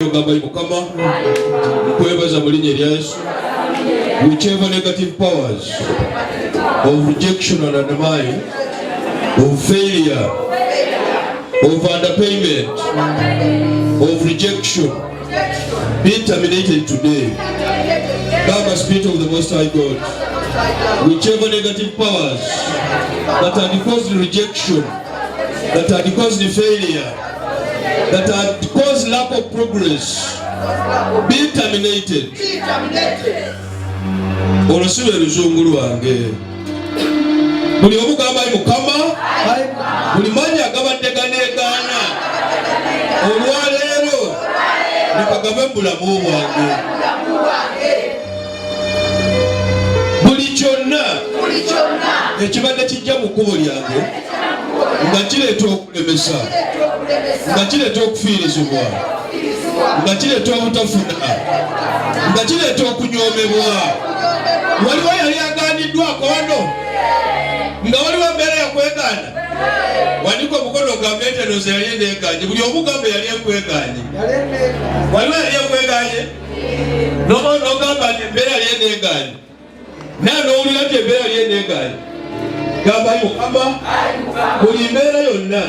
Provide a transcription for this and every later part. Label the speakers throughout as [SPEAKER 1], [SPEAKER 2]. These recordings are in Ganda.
[SPEAKER 1] Whichever negative powers of rejection and undermining, of failure, of underpayment, of rejection, be terminated today. Come, Spirit of the Most High God. Whichever negative powers that are causing rejection, that are causing failure, that are causing lack of progress, be terminated. Olosube luzungulu wange buli omugamba Mukama buli manya agabadde ganeegaana olwaleero nekagave bulamu bwange buli kyonna ekibadde kijja mu kkubo lyange nga kireeta okulemesa, nga kireeta okufiirizibwa, nga kireeta obutafuna, nga kireeta okunyoomebwa. Waliwo yali agaaniddwako wano nga waliwo embeera yakwegaana. Wandika omukono ogambe enteroza yali eneeganye. Buli omugambe yali ekwegaanye. Waliwo yali ekwegaanye n'ogamba nti embeera yali eneeganye. Naye n'owulira nti embeera yali eneeganye. Gamba Mukama buli mbeera yonna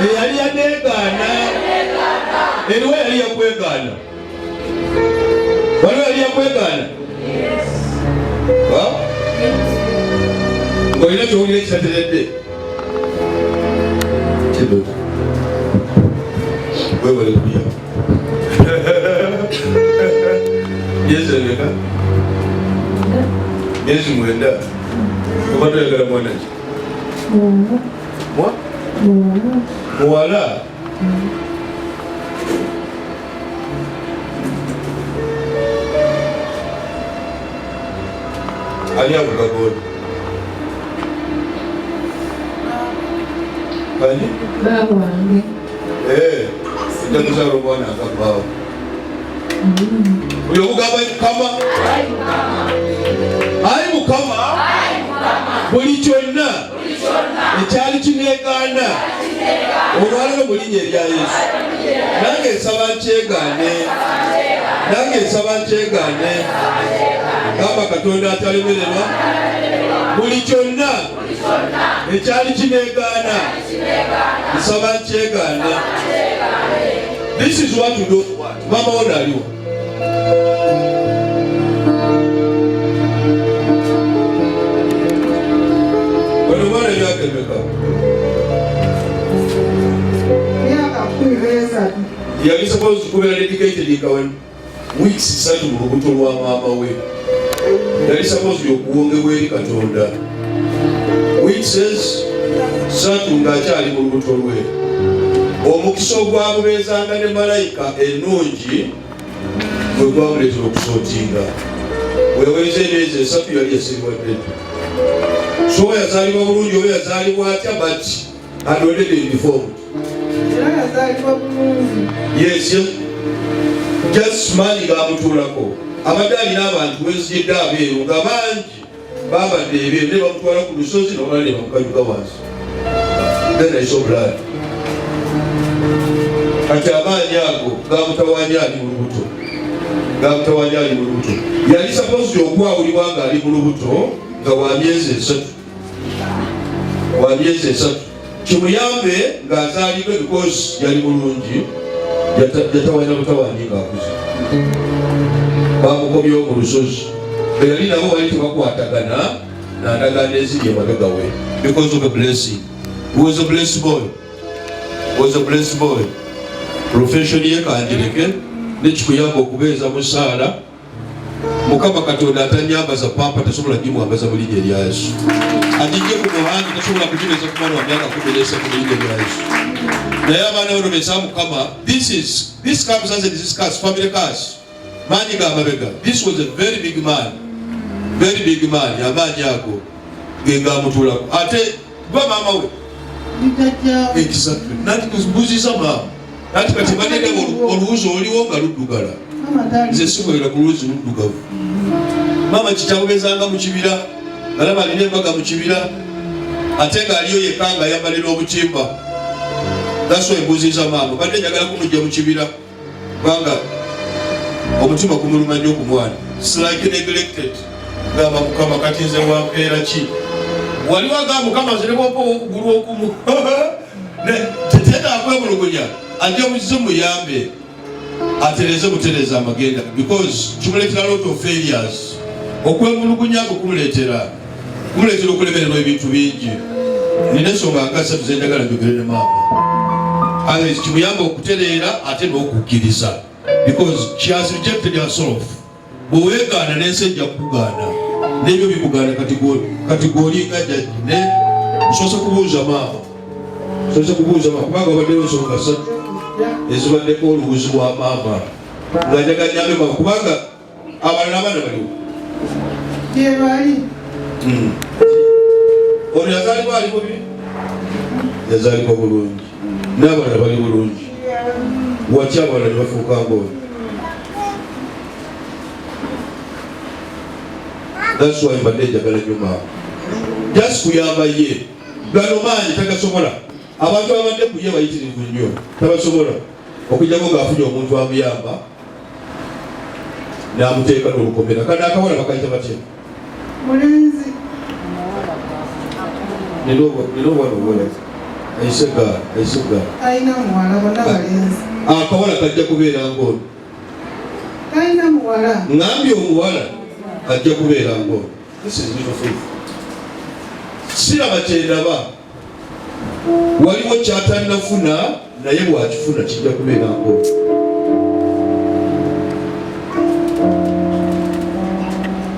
[SPEAKER 1] eyali yaneegaana eriwo yali yakwegaana. Waliwo yali yakwegaana. Ng'olina ky'owulira ekitateredde webale kulya myezi emeka? Myezi 9. Oba toyagala mwana ki? Muwala? Ali avuga goli. Kani? Baba wange. Ndanguza romwana akabao. Uyo ugamba Mukama? Ayi Mukama. Buli kyonna ekyali kineegaana olwaleero mu linnya erya Yesu. Nange nsaba nkyegaane. Nange nsaba nkyegaane. Gamba Katonda atalemererwa. Buli kyonna ekyali kineegaana nsaba nkyegaane. This is what we do. Mama wona aliwo. Ono mwana emyaka emeka? Myaka 13. Yali supposed kubeera dedicated in weeks 3 mu lubuto lwa maama we. Yali supposed okuwongebwa eri Katonda. Weeks 3 ng'akyali mu lubuto lwe. Omukisa ogwamubeezanga ne malayika ennungi gwe gwamuleetera okusootinga. Weeweza emyezi 3 yali yasibwadde. So yazaalibwa bulungi oba yazaalibwa atya but already informed. Yes, just maanyi gaamutuulako. Abadde alina abantu wezijjedde abeeru nga bangi babadde ebyeru ne bamutwala ku lusozi n'obala ne bamukanyuka wansi. Then I saw blood. Kati amaanyi ago gaamutawanya ali mu lubuto. Gaamutawanya ali mu lubuto. Yali supposed okwawulibwa ng'ali mu lubuto nga wa myezi 3. Wa myezi 3. Kimuyambe ng'azaalibwe because yali mulungi yatawanya butawanyi ng'akuze. Bamugobyewo mu lusozi. Be yali nabo bali tebakwatagana n'andagaano eziri emabega we because of a blessing. He was a blessed boy. Was a blessed boy. Profession ye kanjereke nekikuyamba okubeeza mu ssaala. Mukama Katonda atanyambaza pampa tasobola gimwambaza mu linnya erya Yesu. Ajijje ku muhangi tasobola kugimeza ku mwana wa myaka 13 mu linnya erya Yesu. Naye abaana bano besa Mukama, this comes as a discuss family curse. Maanyi ga mabega. This was a very big man. Very big man. Amaanyi ago ge gaamutuulako. Ate gwa maama we. Exactly. Nati kuzibuziza maama. Nati kati badde oluwuzi oliwo nga luddugala. Nze sikwera ku luwuzi luddugavu. Maama kikyamubezanga mu kibira. Alaba alina embaga mu kibira. Ate ng'aliyo yekka nga ayambalira obutimba. That's why mbuziza maama. Badde njagala kumujja mu kibira. Banga omutima kumuluma nnyo ku mwana. It's like neglected. Gamba Mukama kati nze wampeera ki? Waliwo agamba Mukama nze ne bw'opa okugulu okumu. Tetenda akwemulugunya. Ajja mukize muyambe. Atereze butereza amagenda. Because kimuleetera lot of failures. Okwemulugunya kumuleetera okulemererwa ebintu bingi. Nina ensonga nga ssatu ze njagala njogere ne maama. Kimuyamba okutereera ate n'okukkiriza. Because she has rejected herself. Bweweegaana n'ensi ejja kukugaana. N'ebyo bikugaana kati gw'olinga jjajja ne osoose kubuuza maama. Kubanga obaddewo ensonga ssatu ezibaddeko olubuzi lwa maama. Nga njagala nyambe maama kubanga abalala abaana baliwo.
[SPEAKER 2] Gye bali.
[SPEAKER 1] Ono yazaalibwa ali bubi? Yazaalibwa bulungi. N'abalala bali bulungi. Waki abalala ne bafuuka ng'oyo? That's why mbadde njagala nnyo maama. Just kuyamba ye. Gano maanyi tagasobola. Abantu abadde ku ye bayitirivu nnyo. Tabasobola. Okujjako ng'afunye omuntu amuyamba n'amuteeka n'olukomera. Kana akawala bakayita batya?
[SPEAKER 2] Mulenzi.
[SPEAKER 1] Nino obwana ayisega.
[SPEAKER 2] Ayina muwala bonna balenzi.
[SPEAKER 1] Akawala kajja kubeera ng'ono.
[SPEAKER 2] Ayina muwala.
[SPEAKER 1] Ngambye omuwala ajja kubeera ng'ono. This is real faith. Siraba kyendaba. Waliwo kyatannafuna naye bw'akifuna kijja kubeera ng'ono.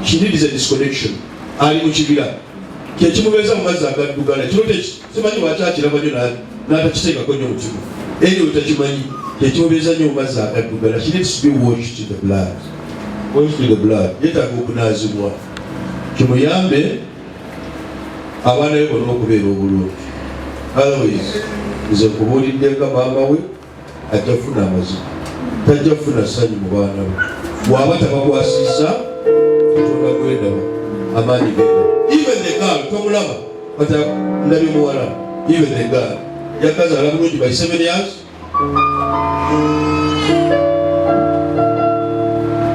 [SPEAKER 1] She needs a disconnection. Ali mu kibira. Kyekimubeeza mu mazzi agaddugala. Ekiro simanyi lwakyakiraba nnyo n'atakiteekako nnyo mu kigo. Eyo takimanyi kyekimubeeza nnyo mu mazzi agaddugala. She needs to be washed in the blood. Washed in the blood. Yeetaaga okunaazibwa. Kimuyambe abaana be bonna okubeera obulungi. Otherwise, nze nkubuulidde nga maama we ajja kufuna amazima. Tajja kufuna ssanyu mu baana be. Bw'aba tabakwasizza Katonda gwendaba amaanyi genda. Even the girl tomulaba kata ndabye muwala. Even the girl yakazaala bulungi by 7 years.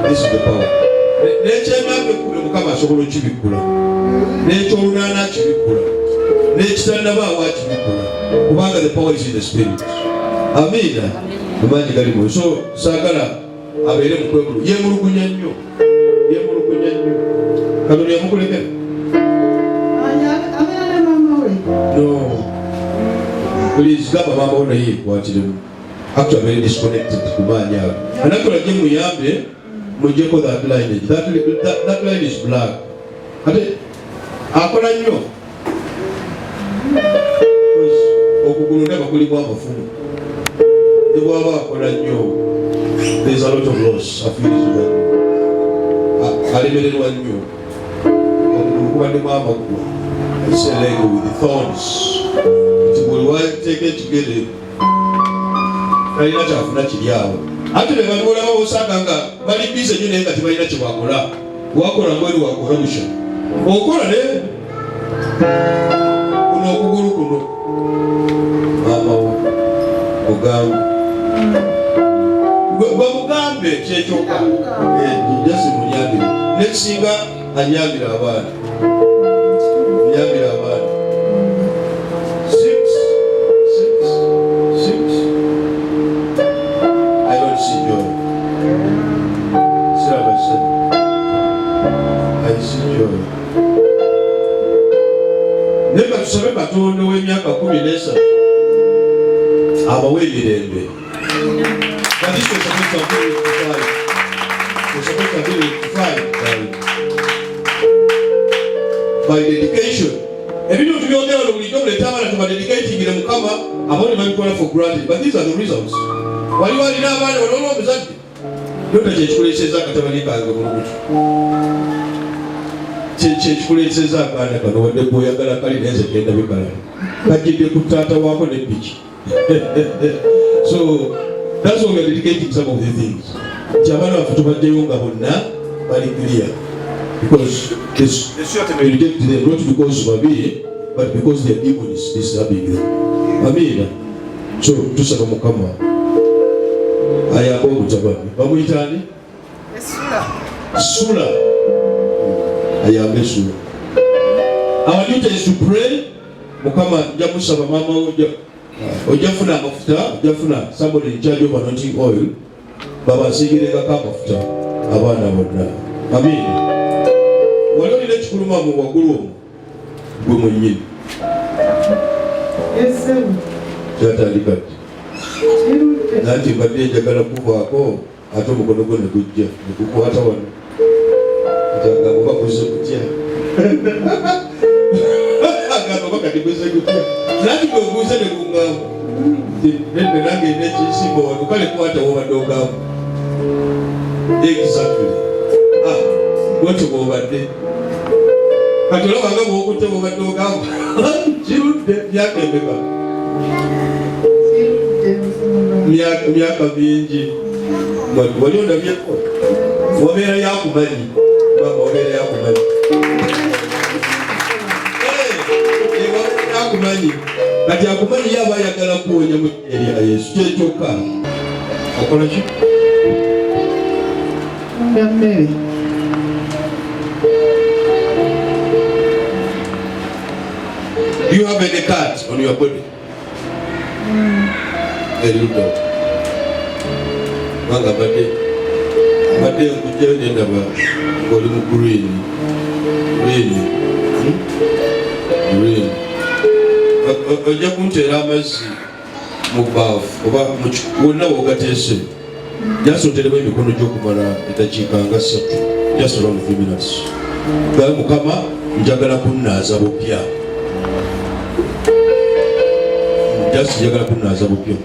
[SPEAKER 1] This is the power. N'ekyemyaka 10 Mukama asobola okibikkula. N'ekyolunaana kibikkula. N'ekitannabaawo akibikkula. Kubanga the power is in the spirit. Amiina. Amaanyi gali mu. So saagala abeere mu kwemulu. Yeemulugunya nnyo. Katonda yamukulekera?
[SPEAKER 2] Abeera ne maama we.
[SPEAKER 1] No. Please gamba maama we naye yeekwatiremu. Actually very disconnected ku maanyi ago. Anatula gye muyambe muggyeko that lineage. That line is black. Ate akola nnyo. Okugulu ndaba kulimu amafumu. Ne bw'aba akola nnyo. There is a lot of loss afiirizibwa nnyo. Alemererwa nnyo. Okugulu kubaddemu amaggwa. It's a leg with thorns. Nti buli wateeka ekigere talina kyafuna kiri awo. Ate be bantu bolaba bosanga nga bali bize nnyo naye nga tebalina kye bakola. Wakola ng'oli wakola busha. Okola ne kuno okugulu kuno. Maama wo ogambe. Gwe mugambe kyekyoka. Jasi munyambire. Nekisinga anyambire abaana. Anyambire abaana. 6. I don't see joy. Siraba said. I see joy. Neka tusabe Katonda w'emyaka 13 abawe emirembe. But this was supposed to be 85. It was supposed to be 85 by dedication. Ebintu tubyongera bulijjo muleeta abaana tubadedicatingire Mukama abo ne babikola for granted. But these are the results. Wali walina abaana olw'olwo omuzadde yonna kyekikuleeseza akatabani kange bulubuti. Kyekikuleeseza akaana kano wadde bw'oyagala kali naye nze genda bikalala. Kajjidde ku taata waako ne piki. So that's why we are dedicating some of the things. Abaana baffe tubaddeyo nga bonna bali clear. Because this may reject them not because of Abi, but because their demon is disturbing them. Amen. So tusaba Mukama ayamba omutabani bamuyita ani? Sula. Ayambe Sula. Our duty is to pray. Mukama jamusaba mama ojafuna amafuta, ojafuna somebody in charge of anointing oil. Baba sigirega kamafuta abaana bonna. Amen. Waliwo ile kikuluma mu wagulu gwe mwennyini.
[SPEAKER 2] Yesu.
[SPEAKER 1] Kyatandika ddi? Nanti mbadde njagala kuvaako ate omukono gwo ne gujja ne gukwata wano. Oba guze kutya. Agamba kati guze kutya. Nanti gwe guze ne gungamba. Nende nange nekisimba wano kale kwata wobadde ogamba. Exactly. Bwotyo bwobadde. Kati olabanga bwokutte bwobadde ogamba. Kirudde myaka emeka. Myaka mingi. Wali ondabyeko. Wabeera yakumanyi. Baba wabeera yakumanyi. Wabeera yakumanyi. Kati akumanyi yaba ayagala kuwonya mu eri ya Yesu. Kyekyoka. Okola ki?
[SPEAKER 2] Mmere.
[SPEAKER 1] Do you have any cut on your body? Very good. Wanga bade nkujja nenda ba oli mu green. Ojja kunteera amazzi mu baafu oba wonna wogateese. Jasoteremu emikono gy'okumala eddakiika nga 3. Just around 3 minutes. Gawe Mukama njagala kunnaaza bupya. Njagala kunnaaza bupya.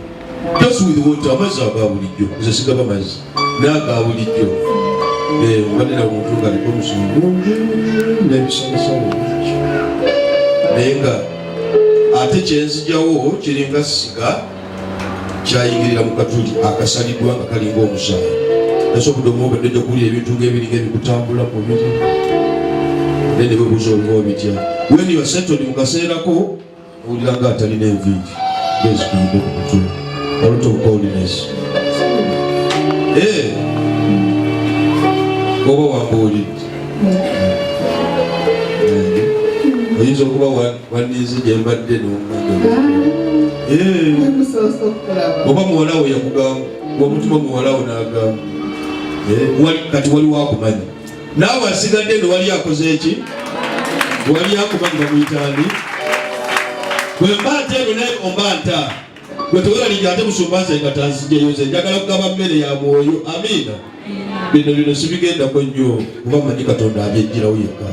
[SPEAKER 1] Just with water, amazzi aga bulijjo. Nze sigaba mazzi. N'aga bulijjo. Mbadde na omuntu ng'aliko omusungu mungi n'ebisalasala bingi. Naye nga ate kyenzigyawo kiringa siga kyayingirira mu katuli akasaliddwa nga kalinga omusaayi. Nasobodde omwobadde ojja kuwulira ebintu ng'ebiringa ebikutambula mu mubiri. Naye ne bebuuza olinga obitya. When you are settled mu kaseerako owulira nga atalina enviiri. Ng'ezikuyidde ku mutwe. A lot of holiness. Oba wambuulidde. Oyinza okuba wanniize gye mbadde n'omwenge. Oba muwala we yakugamba, omutima muwala we n'agamba. Kati wali wakumanyi. Naawe asigadde nga wali akoze eki? Wali akumanyi bamuyitandi? Bwe mba nteeno naye omba nta. Gwe teweeralinga ate musumba nze nga tanziggyeyo nze njagala kugaba mmere ya mwoyo. Amiina. Bino sibigendako nnyo kuba manyi Katonda abyejjirawo yekka.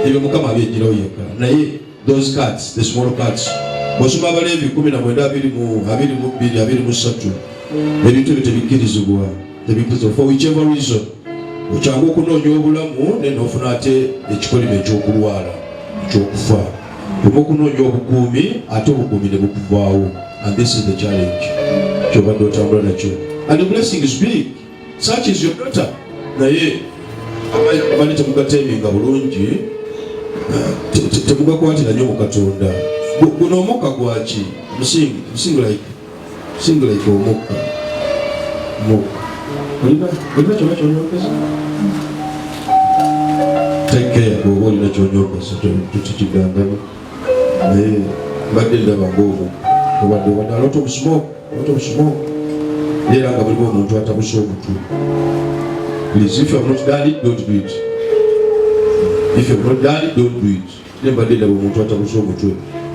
[SPEAKER 1] Ebyo Mukama abyejjirawo yekka. Naye those cards, the small cards. Bw'osoma Abaleevi 19:22-23 ebintu ebyo tebikkirizibwa. For whichever reason okyangu okunoonya obulamu ne n'ofuna ate ekikolimo ekyokulwala ekyokufa. Oba okunoonya obukuumi ate obukuumi ne bukuvaawo. And this is the challenge. Kyobadde otambula nakyo. And the blessing is big. Such is your daughter. Naye abali temugateeminga bulungi temugakwatira nnyo mu Katonda. Guno omukka gwaki? Musinga like omukka. Olina kyona kyonyokeza? Take care bw'oba olina kyonyokeza tutikigambemu. Naye mbadde ndaba ng'omukka. Obadde a lot of smoke. Era nga buliwo omuntu atabuse omutwe. Please, if you have not done it, don't do it. If you have not done it, don't do it. Ne mbadde ndaba omuntu atabuse omutwe.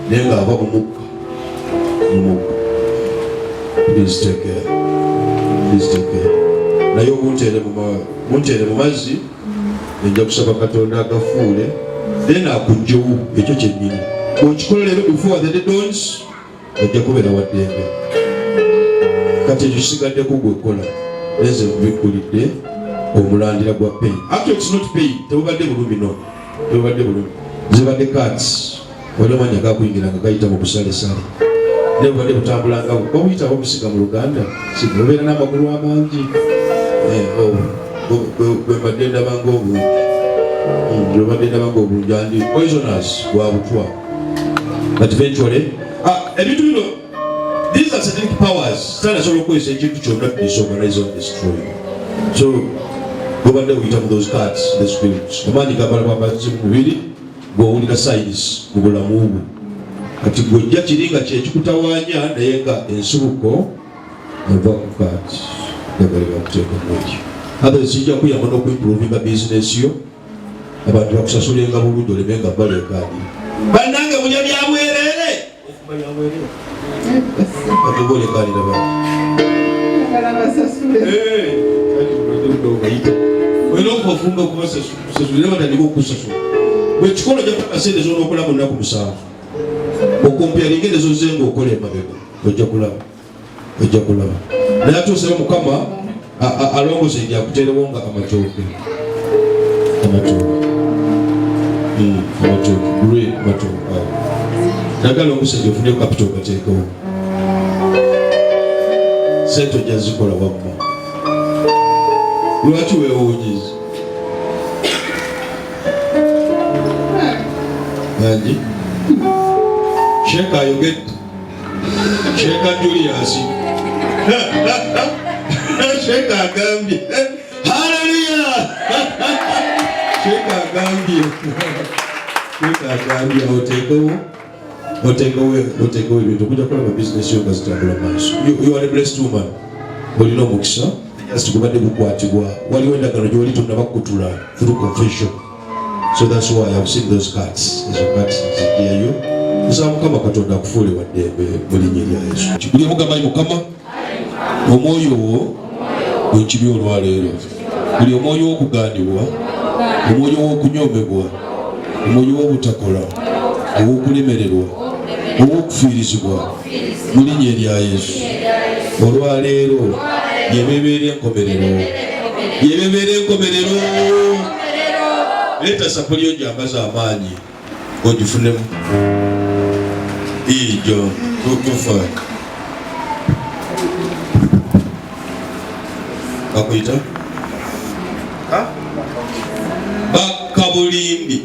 [SPEAKER 1] Naye nga ava mu mukka. Please take care. Naye munteere mu mazzi nejja kusaba Katonda agafuule then akuggyewo ekyo kyennyini. Bw'okikola leero before the day dawns ojja kubeera waddembe. Kati ekyo kisigaddeko gwekola neze kubikkulidde omulandira gwa pay. Actually it's not pay. Tebubadde bulumi no. Zibadde cards. Wali omanya gakuyingira nga gayita mu busalesale. Ne bubadde butambulanga obuyita obusiga mu Luganda. Sibubeera n'amagulu amangi. Bwebadde ndabanga obulungi andi poisonous bwa butwa. But eventually ebintu bino These are satanic powers. Stand as well as ekintu kyonna disorganize or destroy. So gobadde uyitamu those cards, the spirits. Amaanyi gabala babazi mu mubiri gw'owulira signs mu bulamu bwo. Kati gwojja kiringa kyekikutawaanya naye nga ensibuko eva ku cards. Gabali bakuteeka mwekyo. Others kijja kuyamba n'okuimprovinga business yo. Abantu bakusasulenga bulungi olemenga bale kaadi. Bannange mulya bya bwerere. Okuba bya bwerere. Atubole kaadi laba.
[SPEAKER 2] Kala basasule.
[SPEAKER 1] Kati ndo bayita. Weno kufunga kubasasule batandika okusasula. Bwe kikola gya kasende zo n'okola mu nnaku musanvu. Okumpialinga ezo zengo okole emabega. Ojja kulaba. Ojja kulaba. Naye atuusebe Mukama alongoze ndi akuterewo nga amatooke. Amatooke. Amatooke. Great amatooke. Nagala omusajja ofune capital gateekawo. Sente ojja zikola wamma. Lwaki weewuunyiza? Nangi? Sheeka ayogedde. Sheeka Julius. Sheeka agambye. Hallelujah! Sheeka agambye. Sheeka agambye oteekawo ebintu okujja kulaba bizinesi yo nga zitambula maaso. You are a blessed woman. Olina omukisa. Just kubadde bukwatibwa. Waliwo endagano gy'oli tonnabakutula through confession. So that's why I've seen those cards. Ezo cards ziggyayo. Kusaba Mukama Katonda akufuule wa ddembe mu linnya lya Yesu. Kikulie mugamba Mukama omwoyo wo gwenkibye olwaleero. Buli omwoyo w'okugaanibwa, omwoyo w'okunyoomebwa, omwoyo w'obutakola, ow'okulemererwa, ow'okufiirizibwa mu linnya erya Yesu. Olwaleero yebebeera enkomerero. Yebebeera enkomerero. Leeta sapuli yo gyambaza amaanyi ogifunemu. Ijo tufa bakuyita bakabulindi.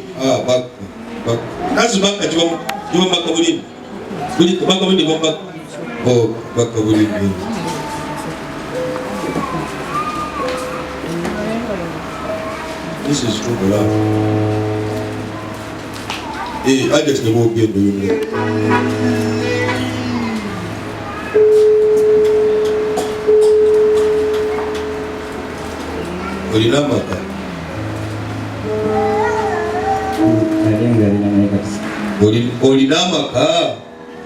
[SPEAKER 1] Kazi baka jiwa bakabulindi. Bakabulindi bomba. Oh, bakabulindi. This is true love. I just never get to you. Olina maka. Olina maka.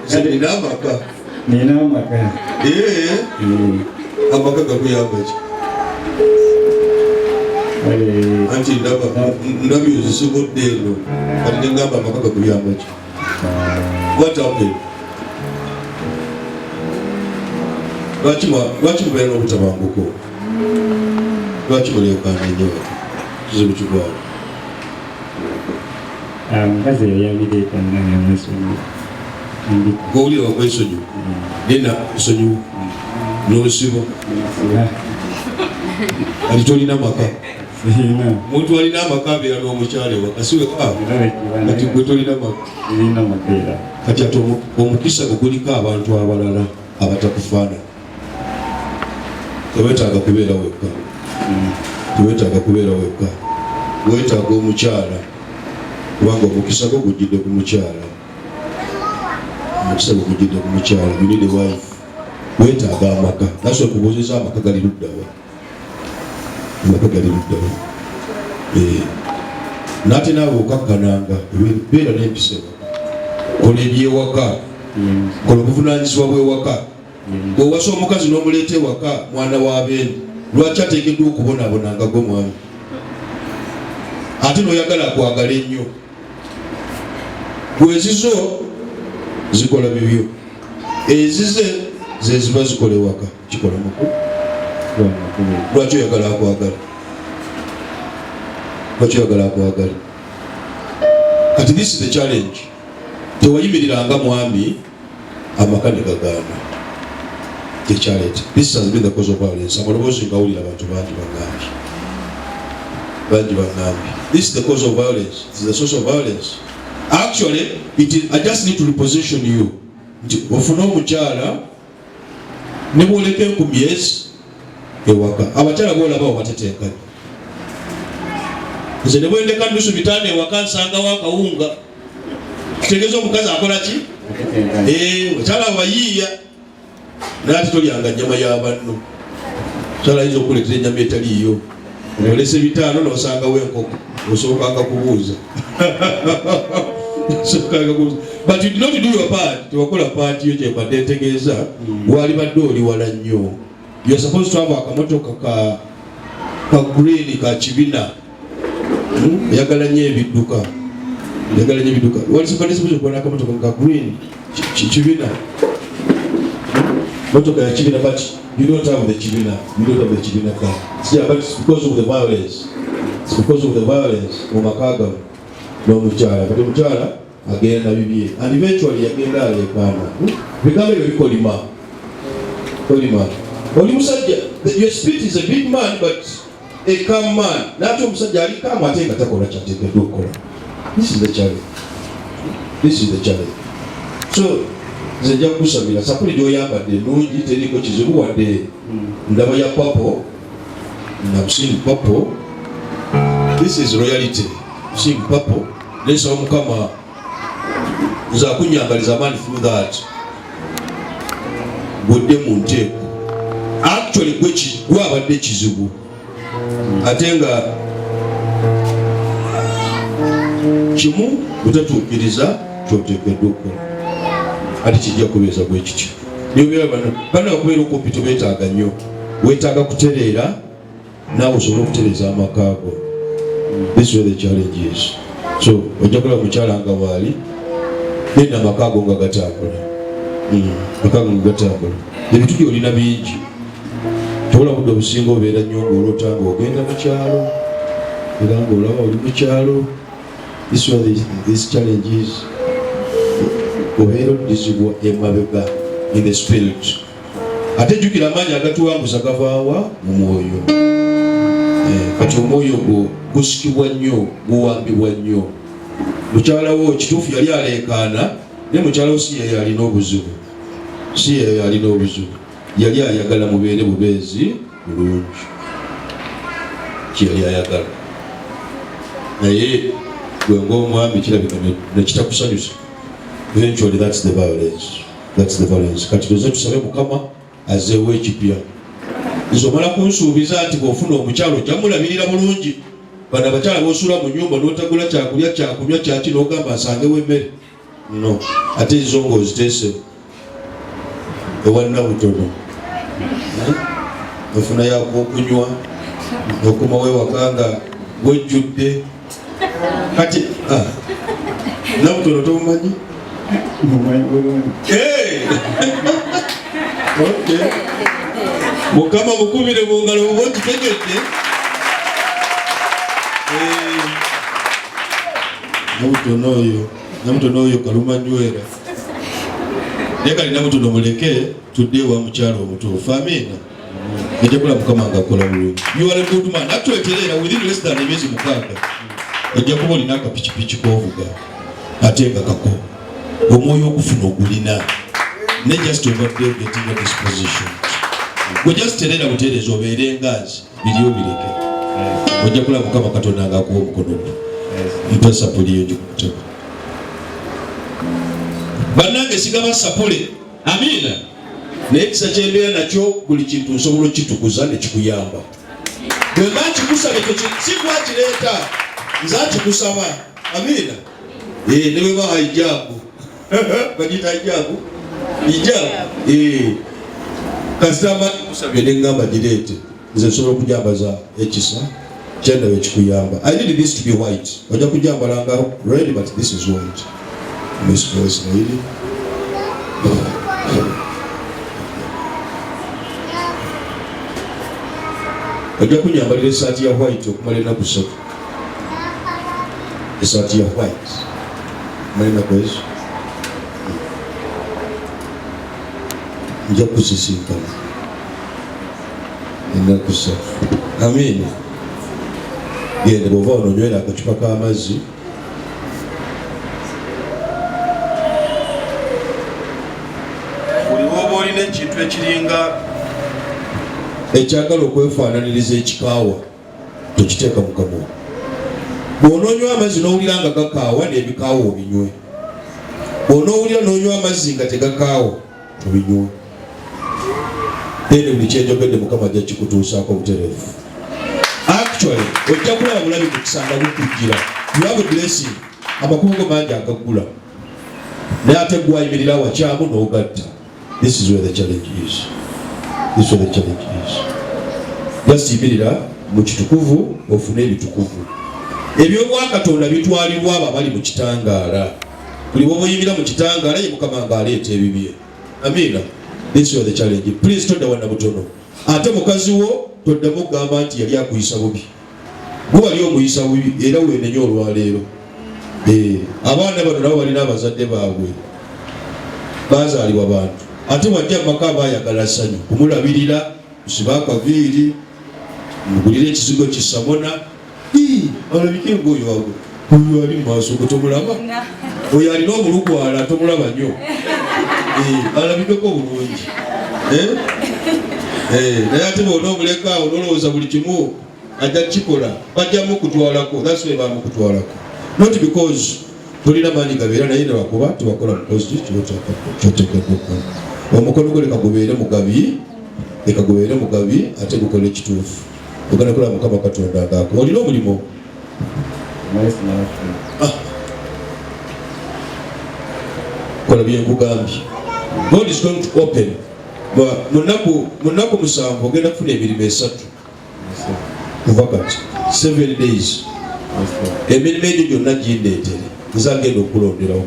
[SPEAKER 1] Olina maka.
[SPEAKER 3] Nina maka.
[SPEAKER 1] Amaka gakuyamba ki? Anti ndabi uzisibudde eno kati nengamba amaka gakuyamba ki? What happened? Lwaki mubeera n'obutabanguko? Lwaki mulekana nnyo kizibu kigwawo?
[SPEAKER 3] Mukazi yabireeta nange mwesonyiwa.
[SPEAKER 1] Gw'owulira wakwesonyiwa naye nakusonyiwa n'osiba kati tolina maka. Omuntu alina amaka abeera n'omukyala ewaka si weka kati gwe tolina maka. Kati ate omukisa gwe guliko abantu abalala abatakufaana. Tewetaaga kubeera wekka. Tewetaaga kubeera wekka. Weetaaga omukyala kubanga omukisa gwo gujjidde ku mukyala. Omukisa gwo gujjidde ku mukyala. You need a wife. Weetaaga amaka. Naso okubuuziza amaka gali luddawa. Amaka gali luddawa. Nate naawe okakkananga beera n'empisa ewaka. Kola ebyewaka. Kola obuvunaanyizibwa bw'ewaka. Bw'owasa omukazi n'omuleeta ewaka mwana wa beene lwaki ateekeddwa okubonaabonanga gwe mwami? Ate n'oyagala akwagala ennyo. Bwezizo zikola bibyo. Ezize ze ziba zikola ewaka. Kikola muku. Lwaki oyagala akwagala? Lwaki oyagala akwagala? Kati this is the challenge. Tewayimiriranga mwami amaka ne gagaana. The challenge. This has been the cause of violence. Amaloboozi ngawulira abantu bangi bangambi. This is the cause of violence. This is the source of violence. Actually, I just need to reposition you. Ofuna omukyala ne bwoleka 10 ewaka abakyala bolaba obateteekanye nze ne bwendeka nusu 5 ewaka nsangawo akawunga kitegeeza omukazi akola ki abakyala abayiiya naati tolyanga nnyama y'abanno kyala ayinza okuleetera ennyama etaliiyo olese 5 nosangawo enkoko osookanga kubuuza but you did not do your part. Tewakola part yo kyebadde ntegeeza wali badde oli wala nnyo. You are supposed to have akamotoka ka green ka kibina yagala nnyo ebidduka wali supposed kuba n'akamotoka ka green kibina motoka ya kibina but you don't have the kibina car. See, but it's because of the violence. Mu makaga n'omukyala kati omukyala agenda bibye and eventually yagenda alekaana bigambo ebyo bikolima oli musajja. Your spirit is a big man but a calm man. Naate omusajja ali kaamu ate nga takola kyateekeddwa okukola. This is the challenge. So nze nja kukusabira sapuli gy'oyambadde ennungi teriiko kizibu wadde ndaba ya papo nakusinga papo. This is royalty. Sing purple. Let's all come. Zakunyambaliza man through that. Bode munte. Actually, which gwabadde kizibu. Atenga kimu butatuukiriza kyoteekeddwa okukola. Ati kijja kubeeza bwe kityo. Niyo bano bakubeera okumpita beetaaga nnyo. Weetaaga kutereera naawe osobola okutereeza amaka go. This is where the challenge is. So, ojakola mukyala nga waali nena amakago nga gatambula. Ebintu byolina bingi. Tobola budde obusinga obeera nnyo ng'olotanga ogenda mu kyalo era ng'olaba oli mu kyalo. This is where this challenge is. Obeera oddizibwa emabega in the spirit. Ate jjukira amaanyi agatuwanguza gavaawa mu mwoyo. Kati omwoyo gwo gusikibwa nnyo guwambibwa nnyo. Mukyala wo kituufu yali aleekaana naye mukyala wo si yeyo alina obuzibu. Yali ayagala mubeere bubeezi bulungi kyeyali ayagala naye gwe ng'omwami kirabika nekitakusanyusa. Eventually that's the violence. Kati tuze tusabe Mukama azeewo ekipya. Nze omala kunsuubiza nti bw'ofuna omukyalo ojja mulabirira bulungi. Bano abakyala b'osuula mu nnyumba n'otagula kyakulya kyakunywa kyaki n'ogamba asangewo emmere. No, ate ezo ng'oziteese ewanna butono. Ofuna yakwokunywa okumawo ewaka nga wejjudde. Kati nabutono tomumanyi? Okay. Mukama mukubire mu ngalo oba okitegedde. Namutono oyo kaluma nywera. Naye kali namutono muleke tudde ewa mukyalo omutuufu. Amiina. Ejjagula Mukama ng'akola bulungi. You are a good man. Actually within less than emyezi 6 ojja kuba olina akapikipiki k'ovuga ate nga kako. Omwoyo ogufuna ogulina. Ne just obadde getting a disposition. Gwe just terera butereeza obeere engaazi biriyo bireke. Ojja kulaba Mukama Katonda ng'akuwa omukono gwe. Mpa sapuli eyo gikutema. Bannange sigaba sapule. Amiina. Naye ekisa ky'embeera nakyo buli kintu nsobola okitukuza ne kikuyamba. Bwe mba nkikusaba si twakireeta nze nkikusaba. Amiina. Ne bwe ba hijaabu. Bagiyita hijaabu. Kasitamba kusabye ne ngamba gireete. Nze nsobola okujambaza ekisa kyendaba ekikuyamba. I need this to be white. Ojja kujambala nga red but this is white. Miss Grace lady. Ojja kunyambalira esaati ya white okumala ennaku 3. Esaati ya white okumala ennaku ezo. Nja kusisinkana ennaku 3. Amiina. Genda bw'ova ononywera akacupa k'amazzi. Buli woba olina kino ekintu ekiringa ekyagala okwefaananiriza ekikaawa tokiteeka mu kamwa. Bw'onoonywa amazzi n'owulira nga gakaawa n'ebikaawa obinywe. Bw'onoowulira n'onywa amazzi nga tegakaawa obinywe. Buli kyenjogedde Mukama ajja kikutuusaako butereevu. Actually ojja kulaba bulabi bukisanga bukujjira. You have a blessing. Amakubo mangi agaggula. Naye ate gwayimirira wakyamu n'ogatta. This is where the challenge is. This is where the challenge is. Just yimirira mu kitukuvu ofune ebitukuvu. Ebyobwakatonda bitwalibwa abo abali mu kitangaala. Buli bw'oyimira mu kitangaala ye Mukama ng'aleeta ebibye. Amiina. This is where the challenge is. Please todda wana butono. Ate mukazi wo toddamu okugamba nti yali akuyisa bubi. Gwe wali omuyisa bubi era weenenye olwaleero. Abaana bano nabo balina abazadde baabwe. Baazaalibwa bantu. Ate wajja mu maka baayagala ssanyu. Kumulabirira, kusiba akaviiri, mugulira ekizigo kisamona. Alabike ng'oyo wago. Oyo ali mu maaso go tomulaba? Oyo alina omulugwala tomulaba nnyo. Alabikeko bulungi. Naye ate bw'ona omuleka awo n'olowooza buli kimu ajja kukikola. Bajjamu okutwalako. That's why bamukutwalako. Not because tulina maanyi gabeera naye ne bakuba tebakola mukozi kyoteekeddwa okukola. Omukono gwe leka gubeere mugabi ate gukole ekituufu. Ogenda kulaba Mukama Katonda agaako. Olina omulimu? Kola bye nkugambye. God is going to open. Munaku 7 ogenda kufuna emirimu 3. Kuva kati 7 days. Emirimu egyo gyonna gindeetere. Nze agenda okulonderawo.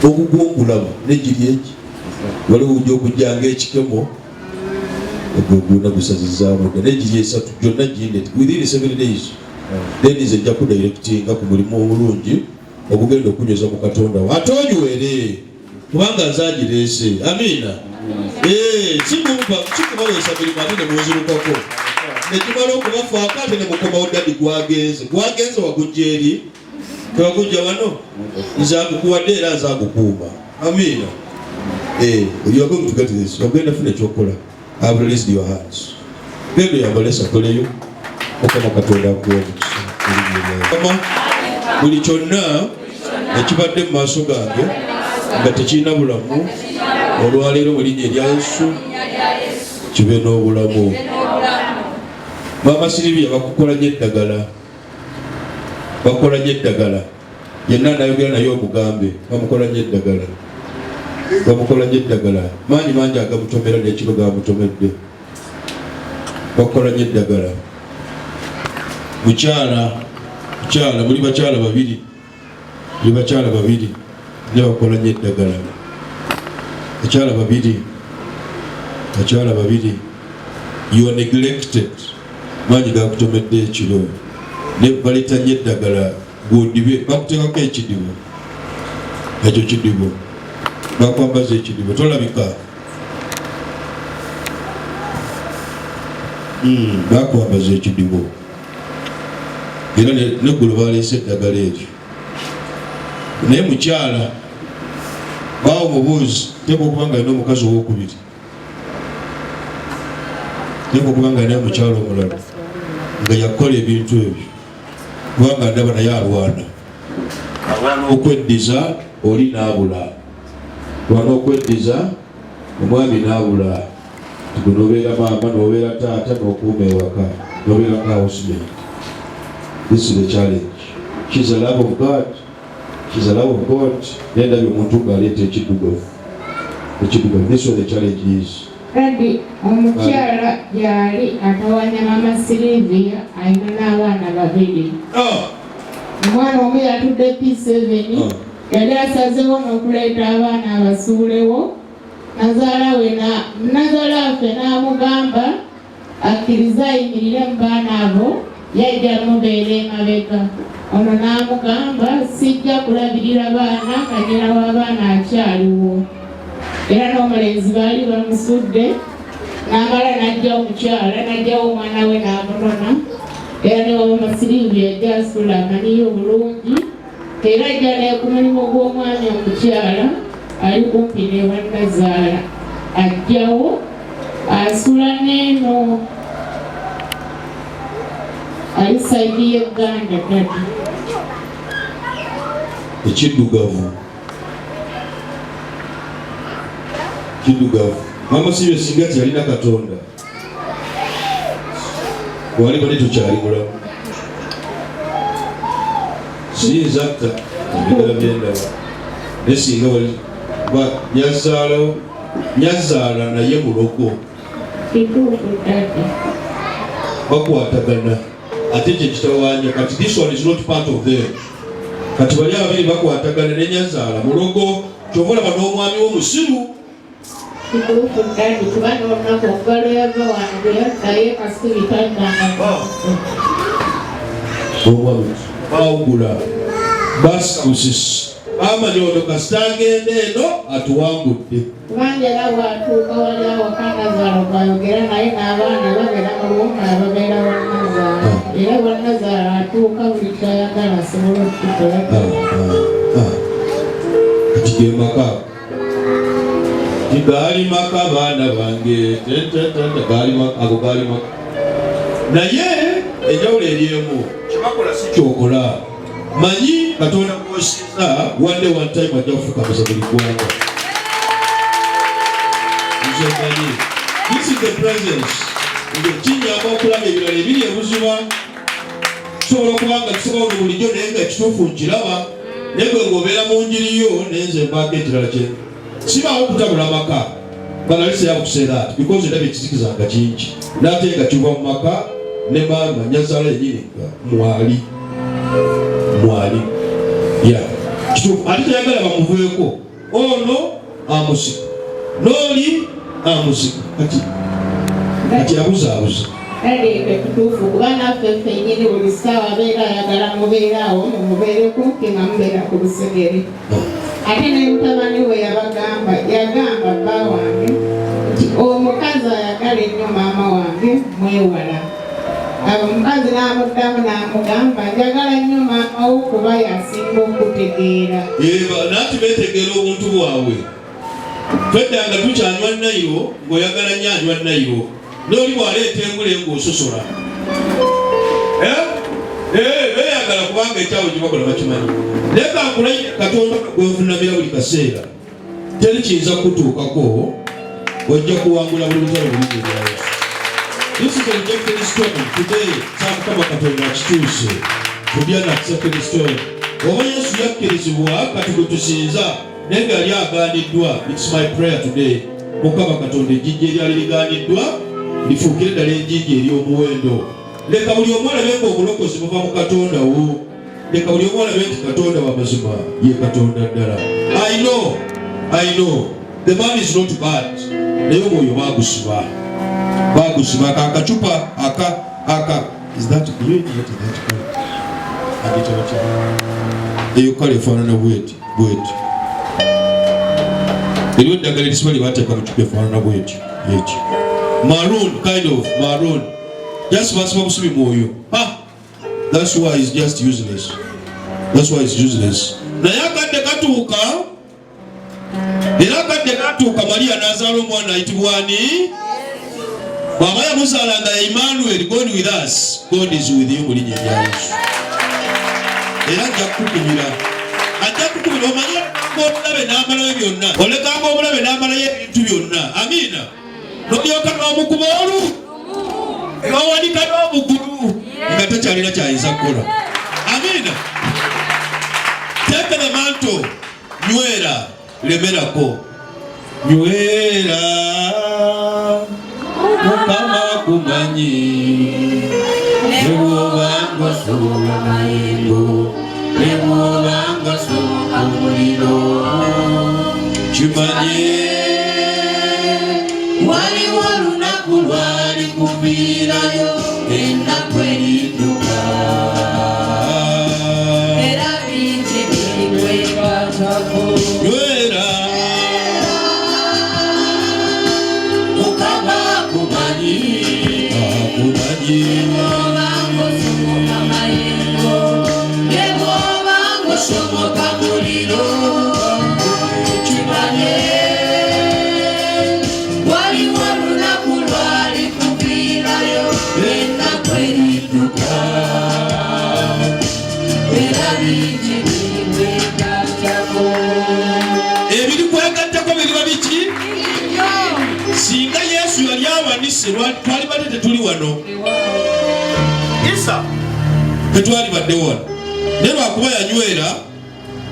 [SPEAKER 1] Okugungulaba negiri eki. Waliwo ojja okujjanga ekikemo. Ogugunda gusazizaamu. Negiri 3 gyonna gindeetere. Within 7 days. Then nze nja kudirectinga ku mulimu omulungi okugenda okunyweza mu Katonda wo. Ate onywere. Kubanga nze agireese. Amiina. Kikubaweesa mirimu ate ne munzirukako. Nekimala okubafaako ate ne mukomawo ddadi gwagenze wagujja eri. Tewagujja wano. Nze agukuwadde era nze agukuuma. Amiina. You are going to get this. Ogenda funa ekyokola. I have released your hands. Genda oyambalesa koleyo. Mukama Katonda akuwa omukisa. Buli kyonna ekibadde mu maaso gange nga tekirina bulamu olwaleero mu linnya erya Yesu kibe n'obulamu. Maama Silivia bakukola nnyo eddagala. Yenna nayogera naye omugambe bamukola nnyo eddagala. Maanyi mangi agamutomera n'ekiro gamutomedde. Bakukola nnyo eddagala. Mukyala muli bakyala babiri ne bakola nnyo eddagala. Bakyala babiri you are neglected. Maanyi gakutomedde ekiro ne baleta nnyo eddagala gondibe bakuteekako ekidibo. Ekyo kidibo bakwambaza ekidibo tolabika. Bakwambaza ekidibo era neggulo baleese eddagala eryo. Naye mukyala baawo omubuuzi teeka okuba nga alina omukazi owokubiri, teeka okuba nga alina mukyala omulala nga yakola ebintu ebyo kubanga ndaba naye alwana okweddiza oli n'abula. Lwana okweddiza omwami n'abula. N'obeera maama n'obeera taata n'okuuma ewaka n'obeera nga housemate. This is the challenge. She's a love of God. Nendabye omuntu ng'aleeta ekiddugavu. This is what the challenge is.
[SPEAKER 2] Kati omukyala yali atawanya Maama Silivia alina n'abaana 2. Omwana omu yatudde P7 yali asazeewo n'okuleeta abaana abasuulewo. Nazaala waffe n'amugamba akkiriza ayimirire mu baana abo yajja mubeera emabega. Ono n'amugamba sijja kulabirira baana nga nnyina w'abaana akyaliwo. Era n'omulenzi baali bamusudde n'amala n'ajja omukyala n'ajjawo omwana we n'amunona. Era ne Maama Silivia ajja asula amanyiyo obulungi. Era ajja ne ku mulimu gw'omwami omukyala ali kumpi ne Wannazaala. ajjawo asula neno ali saidi y'Uganda kati
[SPEAKER 1] ekiddugavu mama siyo singa tiyalina Katonda wali bali tukyali mulamu siyinzakta ebigala byendaba nesinga wali nyazaala naye mulogo bakwatagana ate kye kitawanya kati this one is not part of them kati bali ababiri bakwatagana ne nyazaala mulogo kyobalaba n'omwami w'omusiru bawugula basausis amanya ono kasitagenda eno atuwangudde
[SPEAKER 2] kubanga era bwatuuka wali awaka Nazaala bwayogera naye n'abaana babeera mulwomula babeera wannazaala era wannazaala atuuka buli kyayagala asobola okukikola
[SPEAKER 1] kati ge maka tigaali maka baana bange ago gaali maka naye enjawulo eriemu kyebakola si kyokola manyi Katonda gw'osinza one time ajja kufukamisa buli ggwanga. This is the presence. Kinyamba okulaba ebirala ebiri ebuziba kisobola okubanga kisobola bulijjo naye nga kituufu nkiraba naye gwe ng'obeera mu njiri yo naye nze mbaako ekirala kye sibaawo okutabula maka banalisa yakuseera ati because ndaba ekizikizanga kingi n'ate nga kiva mu maka ne maama Nyazaala yennyini nga mwali kituufu ate tayagala bamuveeko ono amusika n'oli amusika kati abuzaabuza
[SPEAKER 2] kituufu kuba naffe ffennyini buli ssaawa abeera ayagala mubeeraawo mumubeere kumpi nga mubeera ku lusegere ate ne mutabani we yagamba bba wange nti omukazi ayagala ennyo maama wange mwewala omukazi n'amuddamu n'amugamba njagala nnyo maama wo kuba yasinga okutegeera
[SPEAKER 1] naati beetegeera obuntu bwabwe tweddanga tukyanywa nayiro ng'oyagala nnyo anywa nayiro n'oli bw'aleeta engule ng'ososola beeyagala kubanga ekyawe gye bakola bakimanyi naye kankulayi Katonda gwenfunamira buli kaseera teri kiyinza kutuukako ojja kuwangula buli lutalo buli gyebyayo. This is a rejected stone. Today, Mukama Katonda akituuse to be an accepted stone. Oba Yesu yakkirizibwa kati gwe tusinza naye nga yali agaaniddwa. It's my prayer today. Mukama Katonda ejjijja eryali ligaaniddwa lifuukire ddala ejjijja ery'omuwendo. Leka buli omu alabe ng'obulokozi buva mu Katonda wo. Leka buli omu alabe nti Katonda w'amazima ye Katonda ddala. I know the man is not bad. Naye omwoyo baagusiba. Akachupa aka is that you need that you call it for another wait you don't get this one you take to for another wait maroon kind of maroon just what's supposed to be more you that's why it's just useless na yakadde katuuka Maria n'azaala omwana ayitibwani Baba yamuzaala Emmanuel, God with us. God is with you muri lya Yesu. Era ajja kukukumira. Omanya ng'omulabe n'amalayo byonna. Olekanga omulabe n'amalayo ebintu byonna. Amiina. N'olyoka n'omukuba olu. N'owanika n'omugulu. Nga takyalina kyayinza kukola. Amiina. Take the mantle. Nywera. Lemerako. Nywera. Mukama kumanyi nebw'obanga osobola mayengo nebw'obanga osobola muliro kimanye waliwo olunaku lwali kuviirayo ennaku eridduka era bingi bikwetwatako ebiri kwegattako biriba biki? Singa Yesu yali awanise twali badde tetuli wano. Isa tetwali badde wano. Naye lwakuba yanywera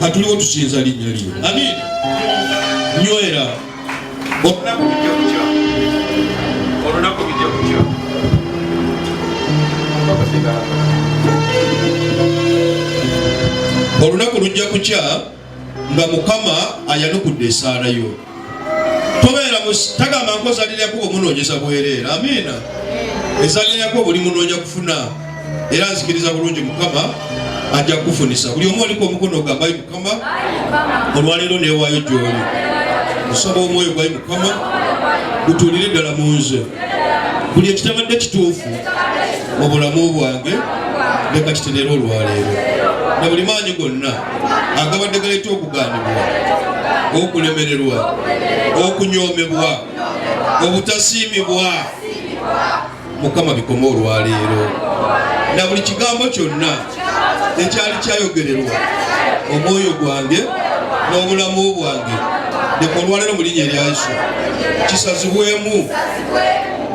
[SPEAKER 1] katuliwo tusinza linnya lye. Amin. Nywera. Olunaku bijja kutya. Olunaku lujja kutya nga Mukama ayanukudde esaala yo. Tobeera tagama nkozalirako omunoonyeza bwereera. Amiina. Ezalirako buli munoonya kufuna. Era nzikiriza bulungi Mukama ajja kufunisa. Buli omu aliko omukono ogamba ayi Mukama olwaleero neewaayo gy'oli. Nsaba omwoyo gwayi Mukama gutuulire ddala mu nze. Buli ekitabadde kituufu mu bulamu bwange leka kitenera olwaleero. Na buli maanyi gonna agabadde galeeta okugaanibwa, okulemererwa, okunyoomebwa, obutasiimibwa, Mukama bikoma olwaleero. Na buli kigambo kyonna ekyali kyayogererwa omwoyo gwange n'obulamu bwange leka olwaleero mu linnya erya Yesu kisazibwemu,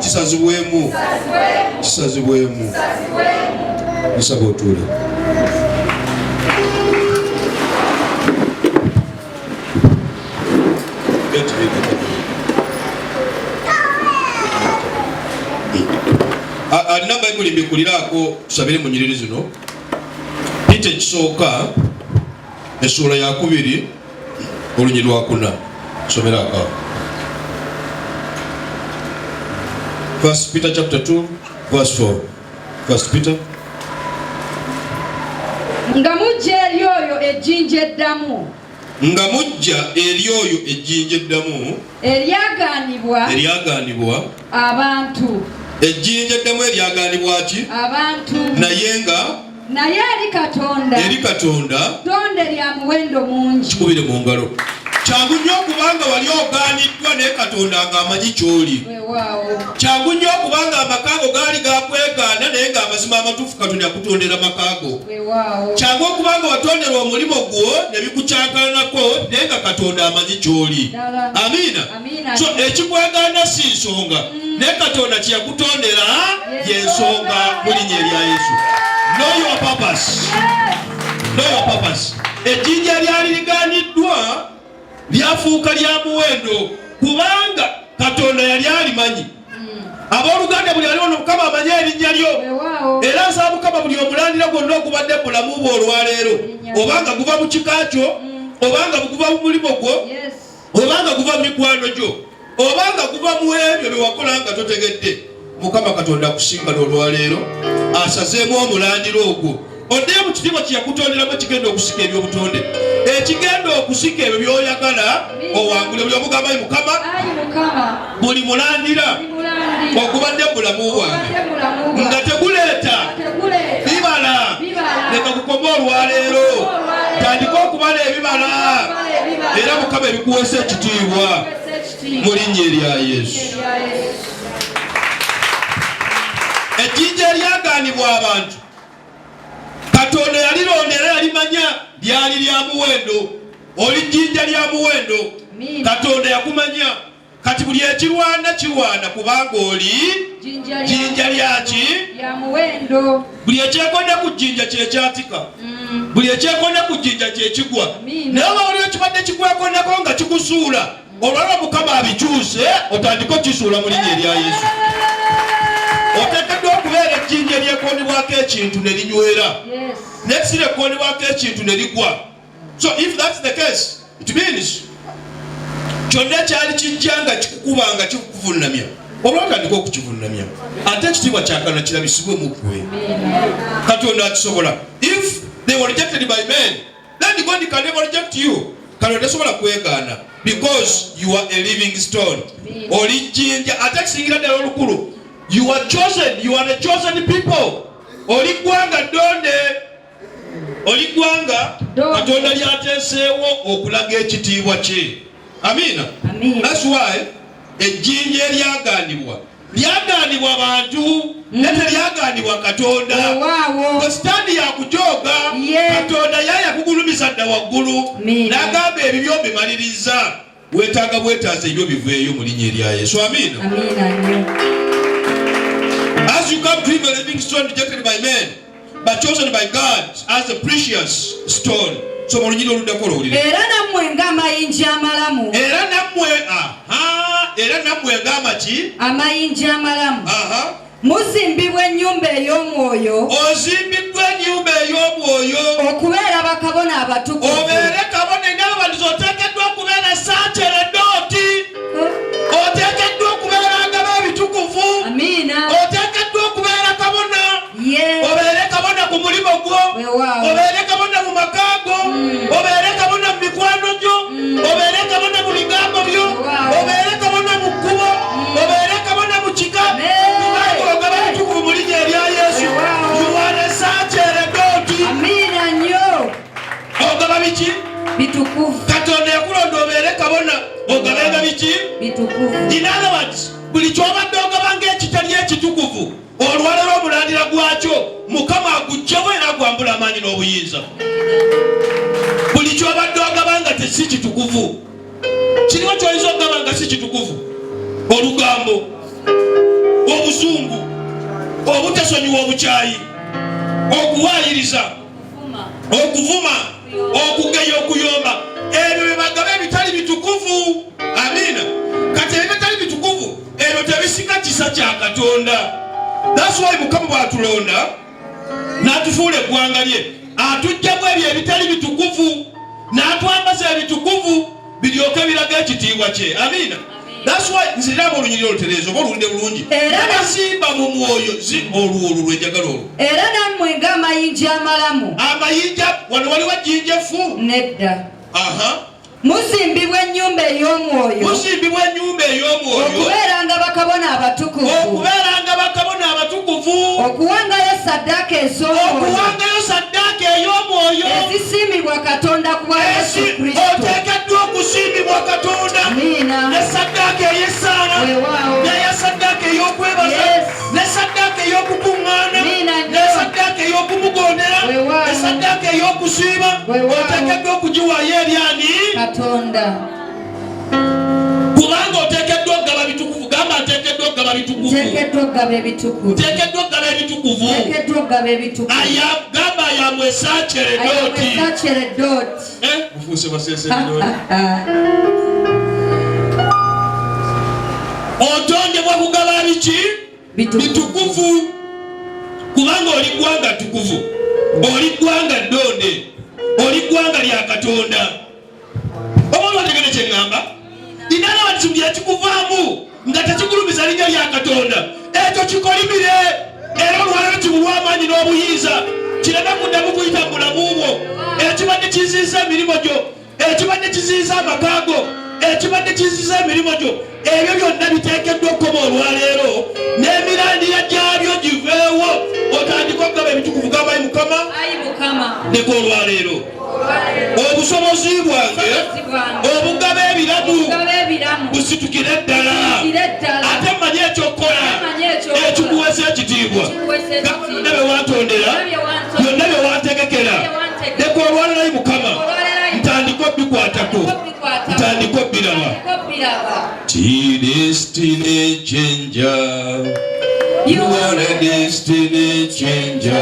[SPEAKER 1] kisazibwemu, kisazibwemu. Nsaba otuule. Alina Bayibuli mbikuliraako tusabire mu nnyiriri zino. Pita ekisooka essuula ya 2 olunyi lwa 4. Somera awo. 1 Peter chapter 2 verse 4. 1 Peter.
[SPEAKER 4] Nga mujja eri oyo ejjinja eddamu.
[SPEAKER 1] Nga mujja eri oyo ejjinja eddamu. Eryagaanibwa
[SPEAKER 4] abantu.
[SPEAKER 1] Ejjinja eddamu eryagaanibwa ki?
[SPEAKER 4] Abantu.
[SPEAKER 1] Naye
[SPEAKER 4] eri Katonda.
[SPEAKER 1] Eri Katonda.
[SPEAKER 4] Tonde lya muwendo mungi.
[SPEAKER 1] Kikubire mu ngalo. Kyangu nnyo okubanga wali ogaaniddwa naye Katonda ng'amanyi ky'oli. Kyangu nnyo okubanga amakaago gaali gakwegaana naye ng'amazima amatuufu Katonda yakutondera amakaago. Kyangu okubanga watonderwa omulimu gwo ne bikukyankanako naye nga Katonda amanyi ky'oli. Amiina. So ekikwegaana si nsonga naye Katonda kye yakutondera y'ensonga mu linnya erya Yesu. Know your purpose. Know your purpose. Ejjinja lyali ligaaniddwa lyafuuka lya muwendo kubanga Katonda yali alimanyi. Abooluganda buli aliwo Mukama amanyi erinnya lyo. Era nsaba Mukama buli omulandira gwonna ogubadde mu bulamu bwo olwaleero, obanga guva mu kika kyo, obanga guva mu mulimo gwo, obanga guva mu mikwano gyo, obanga guva mu ebyo bye wakola nga totegedde, Mukama Katonda akusinga olwaleero asazeemu omulandira ogwo. Oddeyo mu kitiibwa kye yakutonderamu ekigenda okusika ebyobutonde, ekigenda okusika ebyo by'oyagala owangule. Buli omugamba ayi Mukama buli mulandira ogubadde mu bulamu bwange nga teguleeta bibala leka gukome olwaleero, tandika okubala ebibala era Mukama ebikuweesa ekitiibwa mu linnya erya Yesu. Ejjinja eryagaanibwa abantu Katonda yalirondera yalimanya lyali lya muwendo. Oli jjinja lya muwendo Katonda yakumanya. Kati buli ekirwana kirwana kubanga oli jjinja lyaki?
[SPEAKER 4] Lya muwendo.
[SPEAKER 1] Buli ekyekonda ku jjinja kyekyatika, buli ekyekonda ku jjinja kyekigwa. Naye oba waliwo ekibadde kikwekondako nga kikusuula, olwalwa Mukama abikyuse otandika okisuula mu linnya erya Yesu. Oteekeddwa okubeera ejjinja eryekondebwako ekintu ne linywera, next lyekondebwako ekintu ne ligwa. So if that's the case, it means kyonna ekyali kijja nga kikukuba nga kikuvunnamya olwo otandika okukivunnamya, ate ekitiibwa kyakana kirabisibwe mu ggwe. Katonda akisobola. If they were rejected by men, then God can never reject you. Katonda tasobola kwegaana because you are a living stone. Oli jjinja ate kisingira ddala olukulu. You are chosen. You are the chosen people. Oli ggwanga ddonde. Oli ggwanga Katonda lyateeseewo okulaga ekitiibwa kye. Amiina. That's why ejjinja eryagaanibwa lyagaanibwa abantu nete lyaganibwa Katonda Sitaani yakujoga Katonda yaya kugulumiza dda waggulu n'agamba ebibyo bimaliriza wetaaga bwetaaze ebyo biveeyo mu linnya erya Yesu. Amina. As you come to him, a living stone rejected by men but chosen by God as a precious stone. So mulunjiro oludako olwulire. Era nammwe ng'amayinja amalamu. Era nammwe ng'amaki? Amayinja amalamu. Muzimbibwa ennyumba ey'omwoyo. Ozimbiddwa ennyumba ey'omwoyo. Okubeera bakabona abatukuvu. Obeere kabona ng'abantu oteekeddwa okubeera saaceredooti. Oteekeddwa okubeeranga b'ebitukuvu. Amiina. Oteekeddwa okubeera kabona. Obeere kabona ku mulimu gwo. Obeere kabona mu maka go. Obeere kabona mu mikwano gyo. Obeere kabona mu bigambo byo. Obeere kabona mu kkubo. Obeere kabona mu kika. Bitukufu. Katonda yakulonda obeere kabona ogabenga biki? Bitukufu. In other words, buli kyobadde ogabanga ekitali ekitukuvu olwalero omulandira gwakyo Mukama aguggyemu era agwambula amaanyi n'obuyinza. Buli kyobadde ogabanga tesi kitukuvu kiriwo kyoyinza okugabanga si kitukuvu: olugambo, obusungu, obutasonyiwa obukyayi, okuwaayiriza, okuvuma, okugeya, okuyomba. Ebyo bibagaba ebitali bitukuvu. Amina. Kati ebitali bitukuvu ebyo tebisika kisa kya Katonda. That's why Mukama bw'atulonda n'atufuula eggwanga lye atuggyemu ebyo ebitali bitukuvu n'atwambaza ebitukuvu biryoke biraga ekitiibwa kye. Amina. That's why nziriramu olunyiriro olutereezo oba oluwulidde bulungi. Abasimba mu mwoyo olwo lwejagala olwo. Era nammwe ng'amayinja amalamu. Amayinja wano waliwo ejjinjefu? Nedda. Muzimbibwa ennyumba ey'omwoyo. Muzimbibwa ennyumba ey'omwoyo. Okubeeranga bakabona abatukuvu. Okubeeranga bakabona abatukuvu. Okuwangayo saddaaka ez'omwoyo. Okuwangayo saddaaka ey'omwoyo. Ezisiimibwa Katonda ku bwa Yesu Kristo. Oteekeddwa okusiimibwa Katonda. Amiina. Ne saddaaka ey'essaala. Ne saddaaka ey'okwebaza. Ne saddaaka ey'okukuŋŋaana. Ne saddaaka ey'okumugondera. Ne saddaaka ey'okusiiba. Oteekeddwa okugiwaayo eri ani? Katonda. Kubanga oteekeddwa okugaba bitukuvu. Gamba nteekeddwa okugaba bitukuvu. Teekeddwa okugaba ebitukuvu. Teekeddwa okugaba ebitukuvu. Teekeddwa okugaba ebitukuvu. Gamba yamwe saaceredooti. Ayamwe saaceredooti. Mufuuse baseesereddooti. Otondebwa kugaba biki? Bitukuvu. Kubanga oli ggwanga tukuvu. Oli ggwanga ddonde. Oli ggwanga lya Katonda. Omuntu ategedde kye ŋŋamba? Inala wati kimu ekikuvaamu nga tekigulumiza linnya lya Katonda ekyo kikolimire era olwalero kibulwa amaanyi n'obuyinza kireme kuddamu kuyita mu bulamu bwo. Ekibadde kiziyiza emirimu gyo, ekibadde kiziyiza amaka go, ekibadde kiziyiza emirimu gyo, ebyo byonna biteekeddwa okukoma olwaleero n'emirandira gyabyo giveewo otandika okugaba ebitukuvu. Gamba ayi Mukama neko olwaleero obusobozi bwange obugaba ebiramu busitukire ddala ate mmanyi ekyokukola ekikuweesa ekitiibwa. Byonna bye wantondera, byonna bye wantegekera, neko olwaleero ayi Mukama ntandika obbikwatako, ntandika obbiraba. Destiny changer, you are a destiny changer.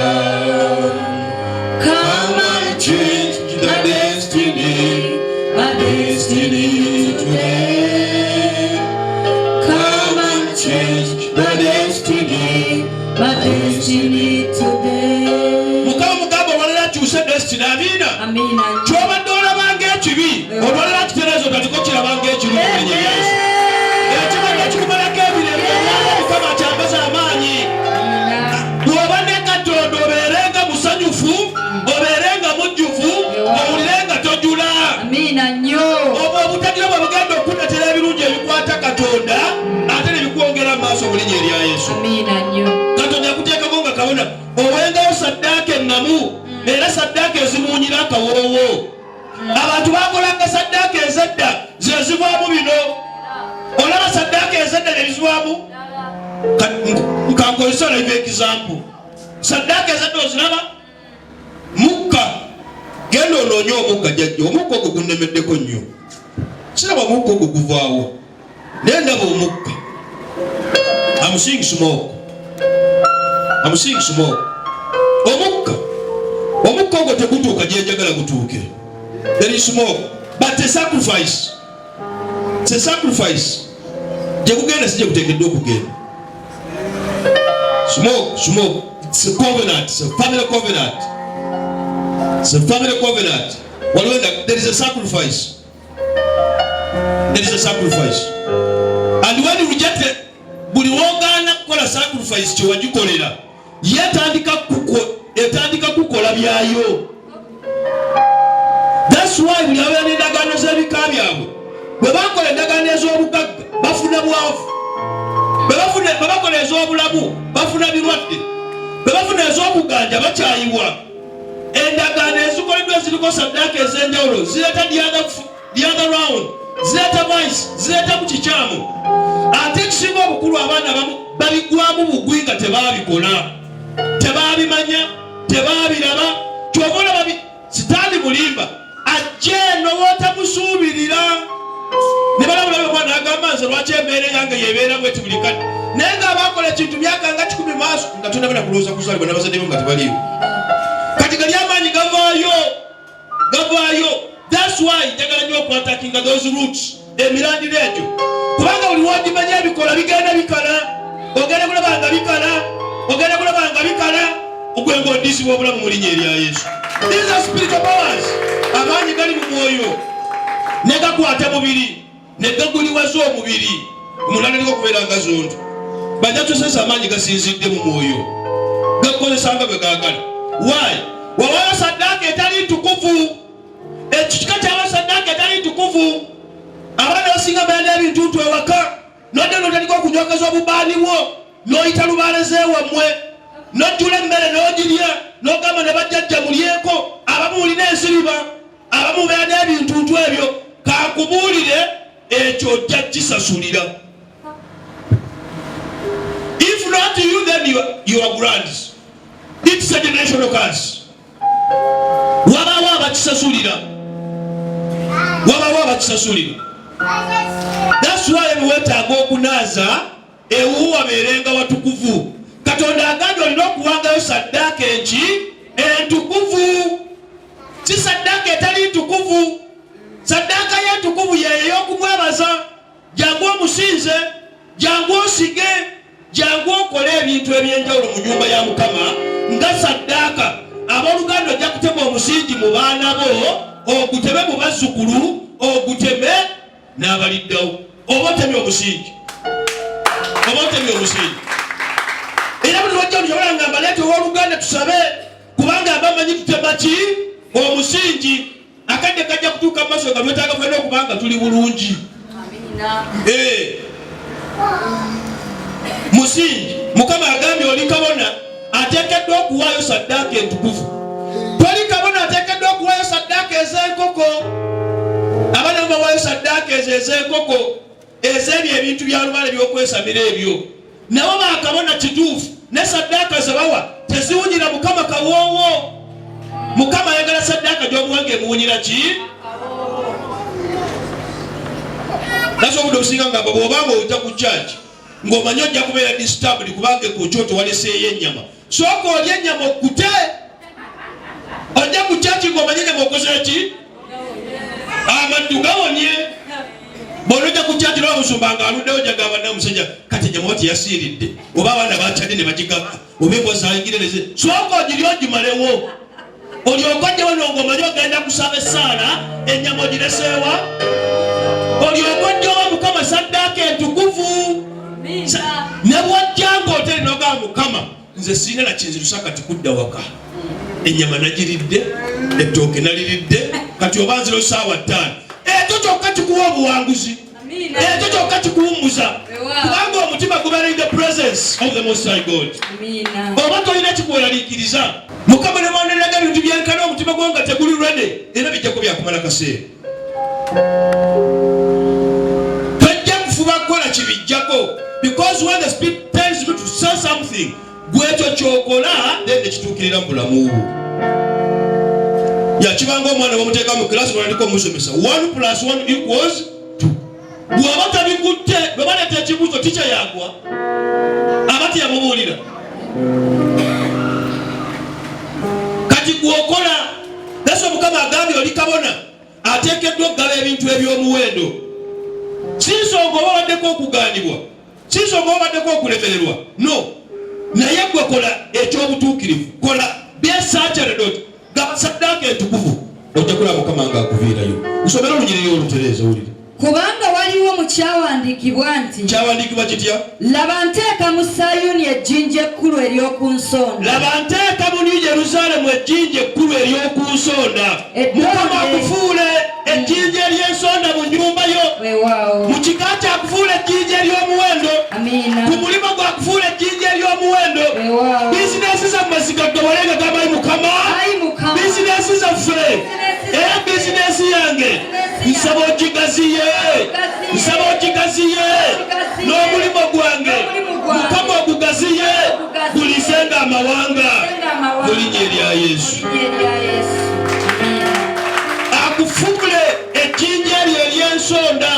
[SPEAKER 1] Come and change the destiny, my destiny today. Come and change the destiny, my destiny today. Mukama mugamba olwalera kyuse destiny. Amina. Amina. Kyobadde olabanga ekibi olwalera kitereezo tatiko kirabanga ekibi mu linnya lya Yesu. Ekibadde kikumalako ebirembe Mukama kyambaza amaanyi. Bw'oba ne Katonda obeerenga musanyufu, obeerenga mujjuvu, owulirenga tojula. Amiina nnyo. Obwo obutagira bwe bugenda okukuleetera ebirungi ebikwata Katonda ate ne bikwongera mu maaso mu linnya erya Yesu. Amiina nnyo. Katonda yakuteekako nga kabona owengayo saddaaka ennamu era saddaaka ezimuunyira akawoowo. Abantu bakolanga saddaaka ez'edda ze zivaamu bino. Olaba saddaaka ez'edda ne bizivaamu nkakozesa live example saddaaka ezadde oziraba mukka genda onoonye omukka jjajja omukka ogwo gunnemeddeko nnyo siraba omukka ogwo guvaawo naye ndaba omukka I'm seeing smoke omukka ogwo tegutuuka gyenjagala gutuuke there is smoke but a sacrifice gye kugenda si gye kuteekeddwa okugenda smoke it's a covenant, it's a family covenant. There is a sacrifice. And when you reject it, buli wogana kukola sacrifice kye wagikolera yetandika kukola byayo. That's why buli abeera n'endagaano z'ebika byabwe bwe bakola endagaano ez'obugagga bafuna bwavu, bwe bakola ez'obulamu bafuna birwadde, bwe bafuna ez'okuganja bakyayiwa. Endagaano ezikoleddwa eziriko saddaaka ez'enjawulo zireeta the other round, zireeta vice, zireeta mu kikyamu. Ate ekisinga obukulu abaana abamu babigwamu bugwi nga tebaabikola, tebaabimanya, tebaabiraba. Kyova olaba sitaani mulimba ajja eno wootamusuubirira ne balabulabe omwana agamba nze lwaki embeera yange yebeeramu eti buli kati naye ng'abaakola ekintu myaka nga 10 maaso nga tonnabena kulowooza kuzaalibwa n'abazadde nga tebaliiwo kati gali amaanyi gavaayo. That's why njagala nnyo okwatakinga those roots emirandiro egyo kubanga buli wogimanya ebikola bigenda bikala, ogenda kulaba nga bikala ogwe ng'oddiisibwa obulamu mu linnya erya Yesu. These are spiritual powers. Amaanyi gali mu mwoyo ne gakwata mubiri ne gaguliwaza omubiri omuntu aliko okubeera nga zonto bajja tusesa amaanyi gasinzidde mu mwoyo gakozesanga bwe gaagala. Why? Wawaayo saddaaka etali ntukuvu, ekika kyaba saddaaka etali ntukuvu. Abaana basinga beera n'ebintuntu ewaka nodde n'otandika okunywakaza obubaani bwo n'oyita lubaalezo ewammwe n'ojjula emmere n'ogirya n'ogamba ne bajjajja mulyeko. Abamu mulina ensiriba, abamu beera n'ebintuntu ebyo. Kankubuulire ekyo ojja kisasulira. If not you, then you are grands. It's a generational curse. Wabaawo abakisasulira. That's why weetaaga okunaaza ewuwo wabeerenga watukuvu. Katonda agambye olina okuwangayo saddaaka entukuvu, si saddaaka etali ntukuvu. Saddaaka y'entukuvu yeyo ey'okumwebaza. Jangu omusinze, jangu osige, jangu okole ebintu eby'enjawulo mu nnyumba ya Mukama nga saddaaka. Abooluganda ojja kutema omusingi mu baana bo, oguteme mu bazzukulu, oguteme n'abaliddawo. Oba otemye omusingi. Era buli lwajja oluyobala nga mbaleete owooluganda tusabe kubanga abamanyi tutema ki omusingi. Akadde kajja kutuuka mu maaso nga lwetaaga fena okubanga tuli bulungi. Musingi Mukama agambye oli kabona ateekeddwa okuwaayo saddaaka entukuvu. Toli kabona ateekeddwa okuwaayo saddaaka ez'enkoko. Abaana bawaayo saddaaka ezo ez'enkoko ez'ebyo ebintu bya lubaale by'okwesamira ebyo. Nabo baakabona kituufu ne saddaaka ze bawa teziwunyira Mukama kawoowo. Mukama ayagala saddaaka gy'omuwanga emuwunyira ki? Naso obudde obusinga nga bw'obanga ojja ku church ng'omanyi ojja kubeera disturbed kubanga ku kyoto waleseeyo ennyama. Sooka olya ennyama okkute. Ojja ku church ng'omanyi ennyama okoze ki? Amaddu gawonye. Bw'onojja ku church n'oba musumba ng'aluddewo gy'agamba n'omusajja kati ennyama wati yasiiridde oba abaana bakyadde ne bagigaba oba embwa zangirereze. Sooka ogirye ogimalewo. Olyoka wano ng'omanyi ogenda kusaba essaala ennyama ogireseewa. Olyoka owa Mukama saddaaka entukuvu. Ne bw'ojja ng'oteri n'ogamba Mukama nze sirina na kinzirusa kati kudda waka. Ennyama nagiridde, ettooke naliridde, kati oba nziro ssaawa 5. Ekyo kyokka kikuwa obuwanguzi. Ekyo kyokka kikuwummuza. Kubanga omutima gubeera in the presence of the Most High God. Oba tolina kikweraliikiriza. Mukama ne mwaneraga ebintu byenkana omutima gwo nga teguli ready era bijjako byakumala kaseera. Tojja kufuba kukola kibijjako because when the spirit turns say something gwekyo kyokola then nekitukirira mu bulamu bwo. Yakibanga omwana bamuteeka mu class ng'olandika omusomesa 1 + 1 = 2. Bw'aba tabikutte bwe baleeta ekibuuzo tica yagwa abati yamubuulira. Kati gwokola naso Mukama agambye oli kabona ateekeddwa okugaba ebintu eby'omuwendo. Si nsonga oba obaddeko okugaanibwa, si nsonga oba obaddeko okulemererwa, no, naye gwe kola ekyobutuukirivu, kola byesateredot gaba saddaaka entukuvu ojja kulaba Mukama ng'akuviirayo. Usomera olunyiriri olutereeza owulire.
[SPEAKER 4] Kubanga waliwo mu kyawandiikibwa nti,
[SPEAKER 1] kyawandiikibwa kitya?
[SPEAKER 4] Laba nteeka mu Sayuni ejjinja ekkulu ery'oku nsonda.
[SPEAKER 1] Laba nteeka mu Yerusaalemu ejjinja ekkulu ery'oku nsonda. Mukama akufuule ejjinja ery'ensonda mu nnyumba yo.
[SPEAKER 4] Weewaawo.
[SPEAKER 1] Mu kika kyakufuula ejjinja ery'omuwendo.
[SPEAKER 4] Amiina.
[SPEAKER 1] Ku mulimu gwakufuula ejjinja ery'omuwendo.
[SPEAKER 4] Weewaawo.
[SPEAKER 1] Bizinesi zammwe zigaggawale gamba ayi Mukama.
[SPEAKER 4] Ayi Mukama.
[SPEAKER 1] Bizinesi zaffe. Era bizinesi yange nsaba ogigaziye. Nsaba ogigaziye. N'omulimu gwange Mukama ogugaziye. Gulisenga amawanga. Mu linnya erya Yesu. Akufuule ejjinja eryo ery'ensonda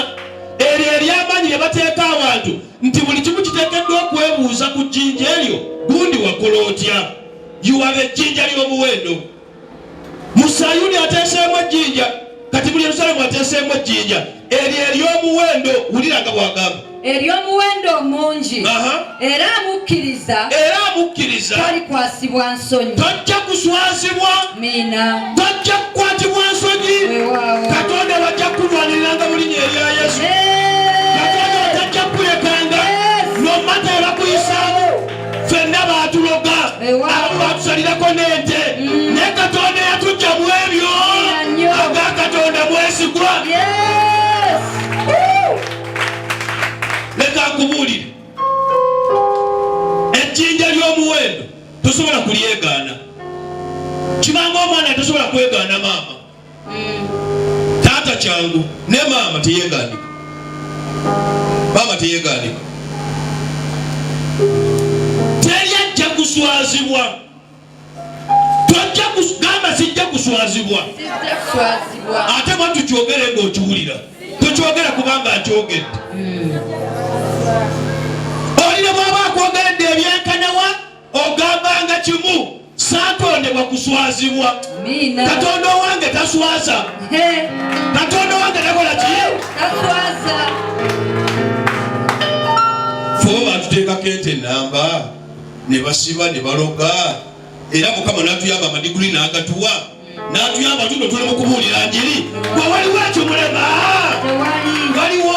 [SPEAKER 1] eryo ery'amaanyi lye bateeka abantu nti buli kimu kiteekeddwa okwebuuza ku jjinja eryo gundi wakola otya. Yuwaba ejjinja ly'omuwendo. Mu Sayuni ateeseemu ejjinja, kati mu Yerusaalemu ateeseemu ejjinja eryo ery'omuwendo. Wuliranga bw'agamba
[SPEAKER 4] ery'omuwendo omungi era amukkiriza talikwasibwa nsonyi.
[SPEAKER 1] Tojja kuswazibwa.
[SPEAKER 4] Amiina.
[SPEAKER 1] Tojja kukwatibwa nsonyi. Katonda wajja kulwaniriranga mu linnya erya Yesu. Katonda watajja kulekanga nomata ebakuyisaamu. Ffenna baatuloga abamu batusalirako n'ente naye Katonda yatujja mu ebyo aga Katonda mwesigwa. Leka nkubuulire ejjinja ly'omuwendo tosobola kulyegaana. Kibanga omwana tosobola kwegaana maama. Taata kyangu ne maama teyeegaanika. Maama teyeegaanika. Teri ajja kuswazibwa. Tojja kugamba sijja kuswazibwa. Ate mwatu kyogere ng'okiwulira. Tokyogera kubanga akyogedde. Olina bw'aba akwogeredde ebyenkanawa ogambanga kimu saatondebwa kuswazibwa. Katonda owange taswaza. Katonda owange takola ki?
[SPEAKER 4] Taswaza.
[SPEAKER 1] Fo batuteekako ente ennamba ne basiba ne baloga era Mukama n'atuyamba amadiguli n'agatuwa n'atuyamba tuno tuli mu kubuulira njiri. Gwe waliwo ekimulema? Waliwo?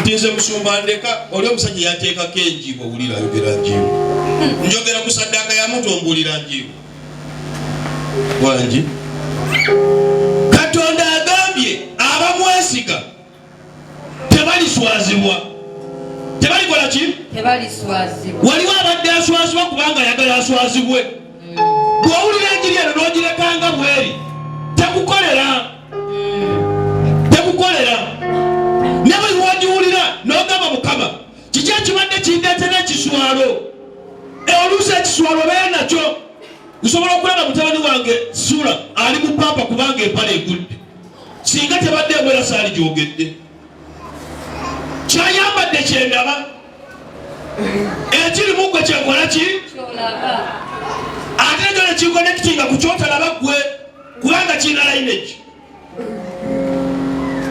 [SPEAKER 1] Ntinze musumba ndeka oli omusajja yateekako enjiibwa owulira ayogera njiibwa. Njogera ku saddaaka ya muntu ombuulira njiibwa. Wangi Katonda agambye abamwesiga tebaliswazibwa. Tebalikola ki?
[SPEAKER 4] Tebaliswazibwa.
[SPEAKER 1] Waliwo abadde aswazibwa kubanga ayagala aswazibwe. Bw'owulira enjiri eno n'ogirekanga bweri tekukolera. Ne bwe wagiwulira n'ogamba Mukama kiki ekibadde kindeetera ekiswalo. Oluusi ekiswalo beera nakyo. Nsobola okulaba mutabani wange Sula ali mu pampa kubanga empale egudde. Singa tebadde embwera saali gyogedde. Kyayambadde kyendaba. Ekiri mu gwe kyenkola ki? Ate ekyo nekinkonekitinga ku kyotalaba ggwe kubanga kirina lineage.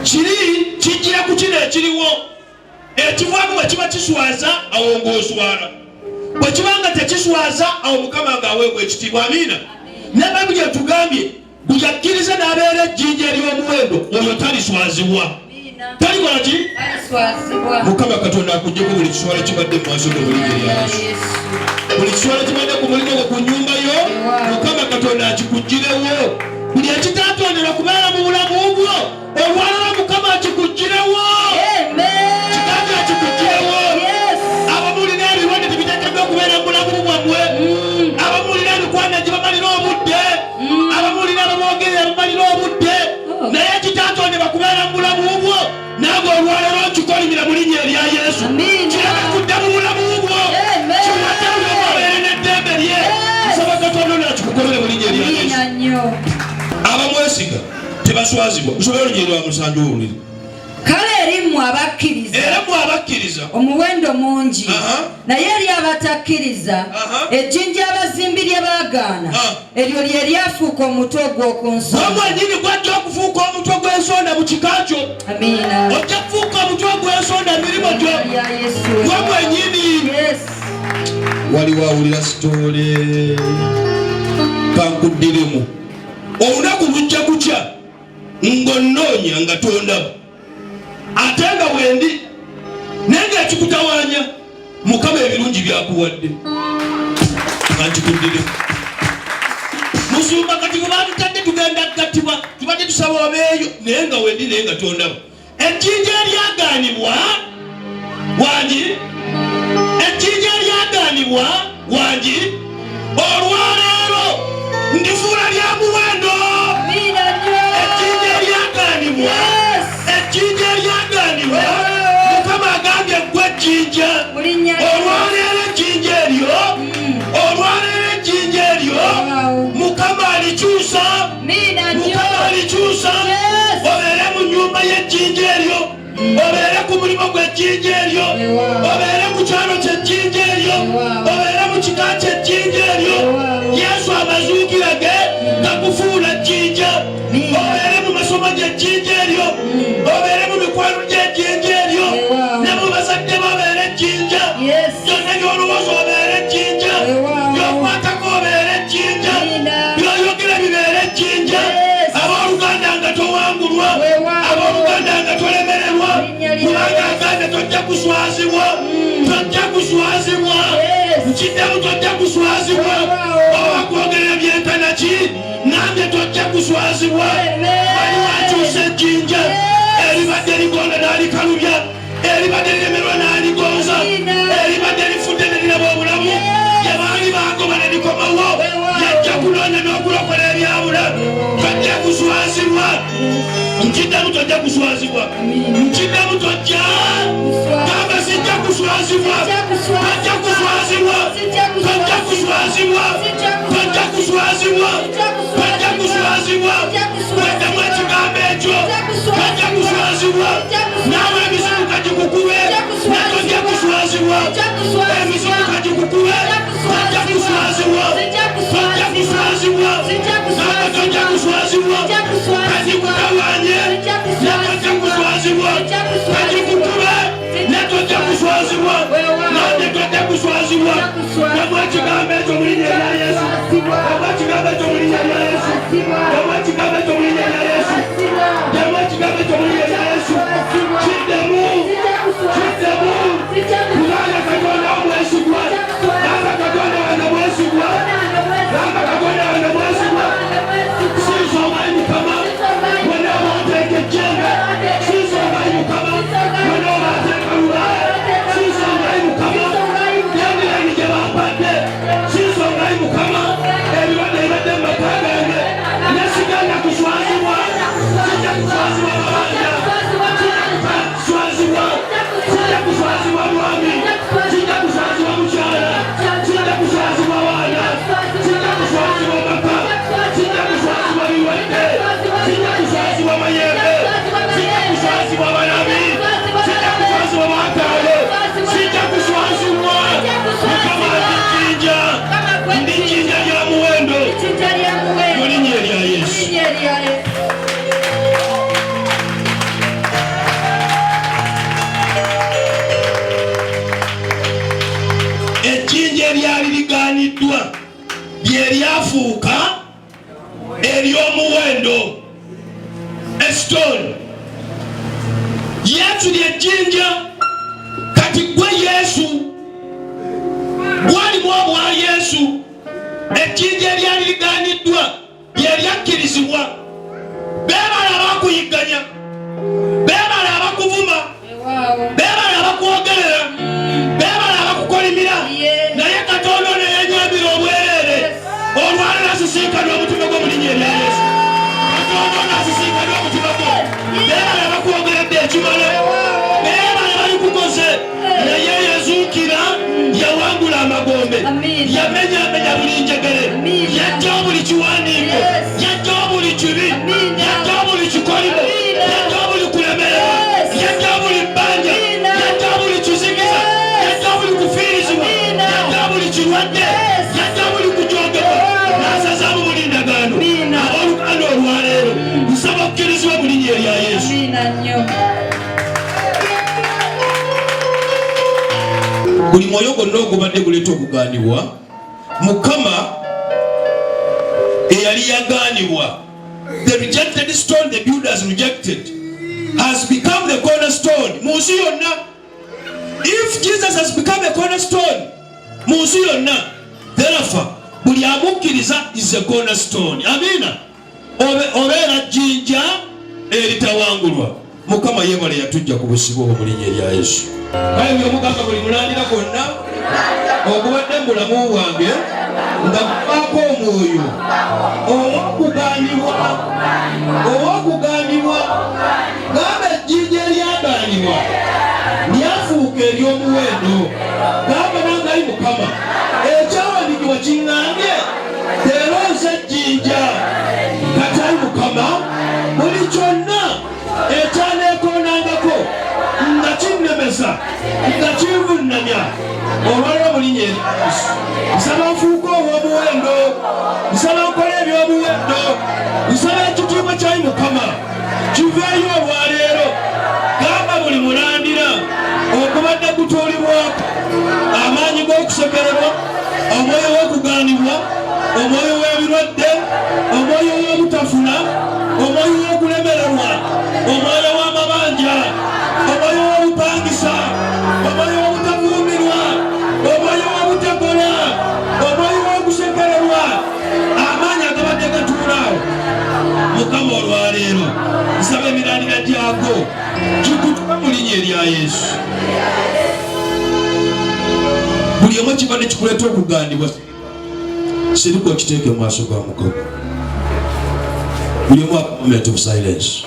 [SPEAKER 1] Kiri kijjira ku kino ekiriwo. Ekivaamu bwe kiba kiswaza awo ng'oswala. Bwe kibanga tekiswaza awo Mukama ng'aweebwa ekitiibwa. Amiina. Ne Bayibuli etugambye buli akkiriza n'abeera ejjinja ery'omuwendo oyo taliswazibwa. Talikola ki? Mukama Katonda akugyeko buli kiswala kibadde mu maaso ge mu linnya erya Yesu. Buli kiswala kibadde ku mulimu gwo ku nnyumba yo Mukama Katonda akikuggyirewo. Buli ekitaatondera kubeera mu bulamu bwo olwalala Mukama akikuggyirewo. Kigambe akikuggyirewo. Abamulina ebirwadde tebiteekeddwa okubeera mu bulamu bwammwe. Abamulina emikwano egibamalira obudde. Abamulina abamwogerera abamalira obudde. Naye ekitaatondera kubeera mu bulamu bwo naawe olwalala okikolimira mu linnya erya Yesu.
[SPEAKER 4] nnyo.
[SPEAKER 1] Abamwesiga tebaswazibwa. Musobera olugero lwa musanju owulire.
[SPEAKER 4] Kale eri mmwe abakkiriza.
[SPEAKER 1] Era mmwe abakkiriza.
[SPEAKER 4] Omuwendo mungi. Naye eri abatakkiriza ejjinja abazimbi lye baagaana eryo lye lyafuuka omutwe gw'okunsonda.
[SPEAKER 1] Gwe mwennyini gwajja okufuuka omutwe gw'ensonda mu kika kyo.
[SPEAKER 4] Amiina.
[SPEAKER 1] Ojja kufuuka omutwe gw'ensonda emirimu gyo. Gwe mwennyini. Waliwo awulira sitoole kankuddiremu. Olunaku lujja kukya ng'onnoonya nga tondaba. Ate nga wendi naye ng'ekikutawaanya Mukama ebirungi byakuwadde. Kankikuddire. Musumba kati bwe batutadde tugenda kugattibwa tubadde tusaba obeeyo naye nga wendi naye nga tondaba. Ejjinja eryagaanibwa wangi. Ejjinja eryagaanibwa wangi. Olwaleero ndifuula lya muwendo. Ejjinja eryagaanibwa. Ejjinja eryagaanibwa. Mukama agambye ggwe ejjinja. Olwaleero ejjinja eryo. Olwaleero ejjinja eryo. Mukama alikyusa. Mukama alikyusa. Obeere mu nnyumba y'ejjinja eryo. Obeere ku mulimu gw'ejjinja eryo. Obeere ku kyalo ky'ejjinja eryo. Obeere mu kika ky'ejjinja eryo. Yesu amazuukira ge gakufuula ejjinja. Obeere mu masomo gy'ejjinja eryo. Obeere mu mikwano gy'ejjinja eryo. Ne mu bazadde bobeere ejjinja. Byonna by'olowooza obeere ejjinja. By'okwatako obeere ejjinja. By'oyogera bibeere ejjinja. Abooluganda nga towangulwa. Abooluganda nga tolemererwa. Kubanga agambye tojja kuswazibwa. Tojja kuswazibwa. Nkiddemu tojja kuswazibwa. Oba kwogera byenkanaki nambye tojja kuswazibwa. Waliwo akyusa ejjinja eribadde ligonda n'alikalubya. Eribadde liremerwa n'aligonza. Eribadde lifudde ne liraba obulamu. Gye baali bagoba ne likomawo. Yajja kulonda n'okulokola ebyabula. Tojja kuswazibwa. Nkiddemu tojja kuswazibwa. Nkiddemu tojja. Gamba sijja kuswazibwa. Tojja kuswazibwa. Tojja kuswazibwa. Tojja kuswazibwa. Tojja kuswazibwa. Weddamu ekigambo ekyo. Tojja kuswazibwa. Naawe emizimu kagikukube. Ne tojja kuswazibwa. Emizimu kagikukube. Tojja kuswazibwa. Tojja kuswazibwa. Naawe tojja kuswazibwa. Kagikutawaanye. Ne tojja kuswazibwa. Kagikukube. Ne tojja kuswazibwa. Naawe tojja kuswazibwa. Weddamu ekigambo ekyo mu linnya lya Yesu. Weddamu ekigambo ekyo mu linnya lya Yesu. Weddamu ekigambo ekyo mu linnya lya Yesu. Weddamu ekigambo ekyo mu linnya lya Yesu. Kiddemu. Kiddemu. Kubanga Katonda omwesigwa. Namba Katonda wange mwesigwa. Namba Katonda wange mwesigwa. Sinsongayo Mukama. Wonna oba oteeka ejjembe. Sinsongayo Mukama. Wonna oba ateeka lulaaya. Sinsongayo Mukama. By'emirenyi gye bampadde. Sinsongayo Mukama. Ebirwadde ebibadde mu maka gange. Nesigenda kuswazibwa. Sijja kuswazibwa mabanja. Sijja kuswazibwa. Sijja kuswazibwa mwami. Sijja kuswazibwa mukyala. Sijja kuswazibwa baana. Sijja kuswazibwa maka. Sijja kuswazibwa birwadde. Sijja kuswazibwa mayembe. Sijja kuswazibwa balabi. Sijja kuswazibwa bakaale. Sijja kuswazibwa. Mukama ndijjinja. Ndijjinja lya muwendo. Mu linnya erya Yesu. Ejjinja eryali ligaaniddwa lye lyafuuka ery'omuwendo. Esitoni. Yesu ly'ejjinja. Kati gwe Yesu gwalimu obwa Yesu. Ejjinja eryali ligaaniddwa lye lyakkirizibwa. Beebala abakuyigganya. Beebala abakuvuma. Beebala abakwogerera. Beebala abakukolimira. Naye Katonda ono yenyambira obwereere. Olwaleero asisinkana omutima gwo mu linnya erya Yesu. Katonda ono asisinkana omutima gwo. Beebala abakwogeredde ekimala. Beebala balikukoze. Naye yazuukira yawangula amagombe. Yamenyaamenya buli njegere. Yaggyawo buli kiwandiiko. mulwadde yajja muli kukyogera n'asazaamu muli ndagaano abooluganda olwaleero nsaba okkirizibwa mu linnya erya Yesu. Buli mwoyo gwonna ogubadde guleeta okugaanibwa Mukama eyali yagaanibwa, the rejected stone the builders rejected has become the cornerstone mu nsi yonna. If Jesus has become a cornerstone mu nsi yonna, therefore buli amukkiriza is a cornerstone. Amina. Obeera jjinja eritawangulwa. Mukama yeebale yatujja ku busibo mu linnya erya Yesu. Kale bwe mugamba buli mulandira gwonna ogubadde mu bulamu bwange nga mubaako omwoyo ow'okugaanibwa gamba ejjinja eryagaanibwa lyafuuka ery'omuwendo. Gamba nangali Mukama ekyawandiikibwa kiŋŋambye teeronsa ejjinja katayi Mukama buli kyonna ekyaneekoonangako nga kinnemesa nga kinvunnamya olwaliro mu linnya erya Yesu. Nsaba nfuuka ow'omuwendo, nsaba nkola eby'omuwendo, nsaba ekitiibwa kyayi Mukama kiveeyo olwaleero. Gamba buli mulandira okubadde gutuulibwako amaanyi g'okusekererwa, omwoyo w'okugaanibwa, omwoyo w'ebirwadde, omwoyo w'obutafuna, omwoyo w'okulemererwa, omwoyo w'amabanja, omwoyo w'obupangisa, omwoyo w'obutavuumirwa, omwoyo w'obutekola, omwoyo w'okusekererwa, amaanyi agabadde gatuulaawo. Mukama olwaleero nsaba emirandira gyago gikutuka mu linnya erya Yesu. Buli omu kibadde kikuleeta okugaanibwa siriko okiteeke mu maaso ga Mukama. Buli omu a moment of silence.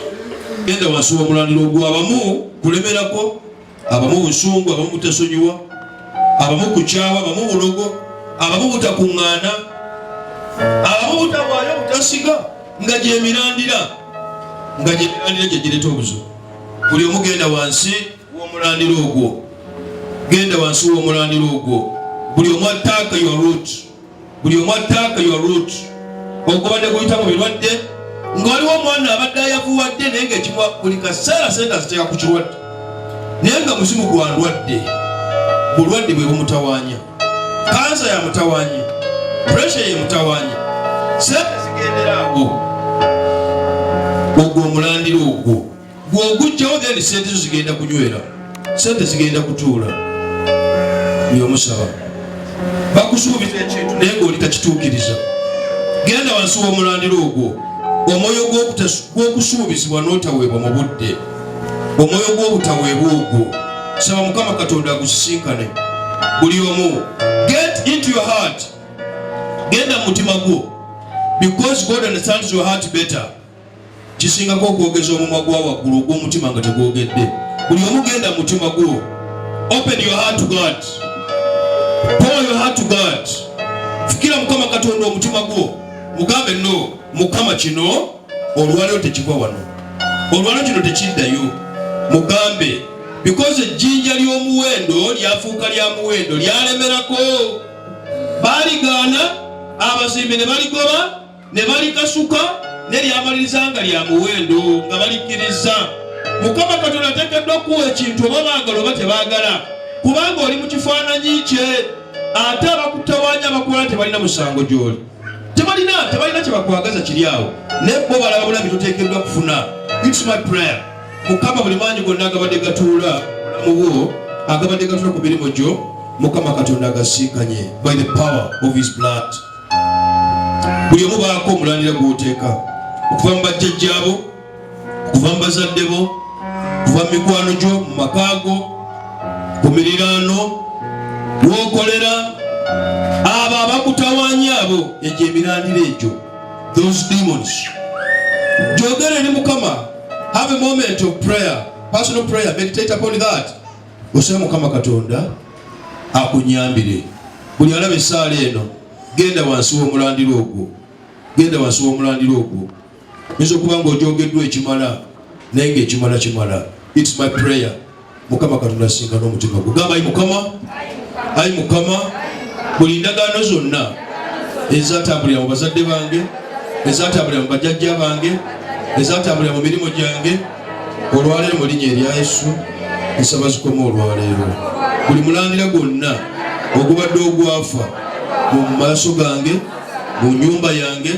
[SPEAKER 1] Genda wansi w'omulandiro ogwo, abamu kulemerako, abamu busungu, abamu butasonyiwa, abamu kukyawa, abamu bulogo, abamu butakuŋŋaana, abamu butawaayo butasiga, nga gyemirandira gye gireeta obuzibu. Buli omu genda wansi w'omulandiro ogwo, genda wansi w'omulandiro ogwo. Buli omu attaaka your root, buli omu attaaka your root. Ogubadde guyita mu birwadde, nga waliwo omwana abadde ayavuwadde naye ng'ekimuwa buli kaseera sente aziteeka ku kirwadde, naye nga muzimu gwandwadde. Bulwadde bwe bumutawaanya, kansa ya mutawaanya, pressure ye mutawaanya, sente zigendera awo. Ogwo omulandiro ogwo gw'ogujjawo, then sente zo zigenda kunywera, sente zigenda kutuula. Byomusaba bakusuubiza ekintu naye ng'oli takituukiriza. Genda wansi w'omulandiro ogwo, omwoyo gw'okusuubizibwa n'otaweebwa mu budde, omwoyo gw'obutaweebwa ogwo, saba Mukama Katonda agusisinkane. Buli omu get into your heart, genda mu mutima gwo, because God understands your heart better. Kisingako okwogeza omumwa gwa waggulu ogw'omutima nga tegwogedde. Buli omu genda mu mutima gwo, open your heart to God, pour your heart to God. Fikira Mukama Katonda omutima gwo, mugambe no Mukama kino olwaleero tekiva wano, olwaleero kino tekiddayo. Mugambe because ejjinja ly'omuwendo lyafuuka lya muwendo, lyalemerako. Baaligaana, abazimbi ne baligoba, ne balikasuka, ne lyamaliriza nga lya muwendo nga balikkiriza. Mukama Katonda ateekeddwa okuwa ekintu oba baagala oba tebaagala, kubanga oli mu kifaananyi kye. Ate abakutawaanya abakola tebalina musango gy'oli, tebalina kye bakwagaza kiri awo, naye bo balaba bulabi toteekeddwa kufuna. It's my prayer. Mukama buli maanyi gonna agabadde gatuula mu bwo, agabadde gatuula ku mirimu gyo, Mukama Katonda agasinkanye by the power of his blood. Buli omu baako omulandira gw'oteeka, okuva mu bajjajjaabo, okuva mu bazadde bo, okuva mu mikwano gyo, mu makaago, ku miriraano w'okolera, abo abakutawaanya abo, egyo emirandira egyo, those demons. Gyogere ne Mukama. Have a moment of prayer, personal prayer, meditate upon that. Osaba Mukama Katonda akunyambire. Buli alaba essaala eno, genda wansi w'omulandiro ogwo, genda wansi w'omulandiro ogwo. Oyinza okuba ng'ogyogeddwa ekimala naye ng'ekimala kimala. It's my prayer. Mukama Katonda asinga n'omutima gwo. Gamba ayi Mukama, ayi Mukama, buli ndagaano zonna ezatambulira mu bazadde bange, ezatambulira mu bajjajja bange, ezatambulira mu mirimu gyange, olwaleero mu linnya erya Yesu nsaba zikoma olwaleero. Buli mulandira gwonna ogubadde ogwafa mu maaso gange, mu nnyumba yange,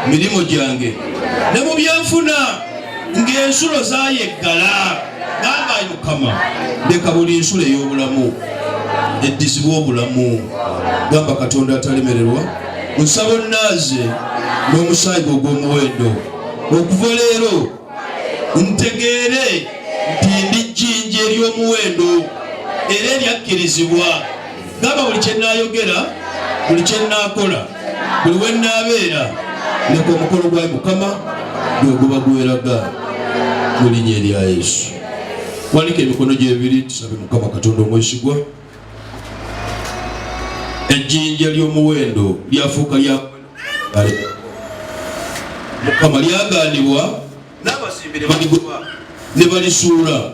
[SPEAKER 1] mirimu gyange ne mu byanfuna ng'ensulo zaayeggala, gamba Ayi Mukama leka buli nsulo ey'obulamu eddizibwa obulamu, gamba Katonda atalemererwa, nsaba onnaaze n'omusaayi gwe ogw'omuwendo. Okuva leero ntegeere nti ndi jjinja ery'omuwendo era eryakkirizibwa. Gamba buli kye nnaayogera, buli kye nnaakola, buli we nnaabeera, leka omukolo gwa Mukama gwe guba gweraga mu linnya erya Yesu. Wanika emikono gy'ebiri tusabe Mukama Katonda omwesigwa. Ejjinja ly'omuwendo lyafuuka lya Mukama lyagaanibwa n'abazimbi ne baligwa ne balisuula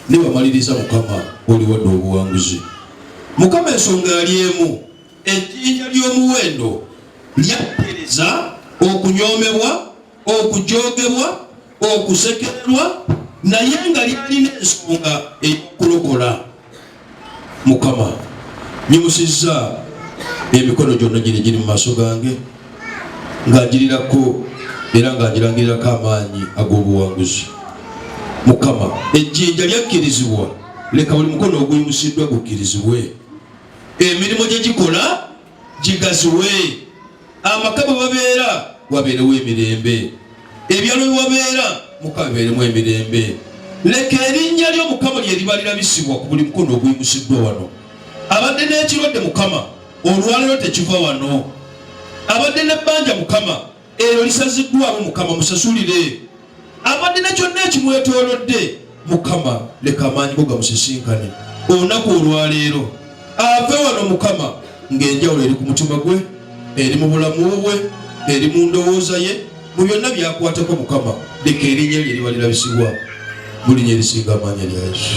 [SPEAKER 1] ne bamaliriza. Mukama oliwadde obuwanguzi. Mukama ensonga yali emu, ejjinja ly'omuwendo lyakkirizza okunyoomebwa, okujoogebwa, okusekererwa, naye nga lyalina ensonga ey'okulokola. Mukama nyimusizza emikono gyonna giri mu maaso gange, ng'agirirako era ng'agirangirirako amaanyi ag'obuwanguzi. Mukama ejjinja lyakkirizibwa, leka buli mukono oguyimusiddwa gukkirizibwe, emirimu gye gikola gigaziwe, amaka bwe babeera wabeerewo emirembe, ebyalo bye wabeera Mukama bibeeremu emirembe. Leka erinnya lyo Mukama lye liba lirabisibwa ku buli mukono oguyimusiddwa wano. Abadde n'ekirwadde Mukama olwaleero tekiva wano, abadde n'ebbanja Mukama eryo lisaziddwamu Mukama musasulire, abadde ne kyonna ekimwetoolodde Mukama leka amaanyi go gamusisinkane olunaku olwaleero, ave wano Mukama ng'enjawulo eri ku mutima gwe, eri mu bulamu bwe, eri mu ndowooza ye, mu byonna byakwatako Mukama leka erinnya lye liba lirabisibwa mu linnya erisinga amaanyi erya Yesu.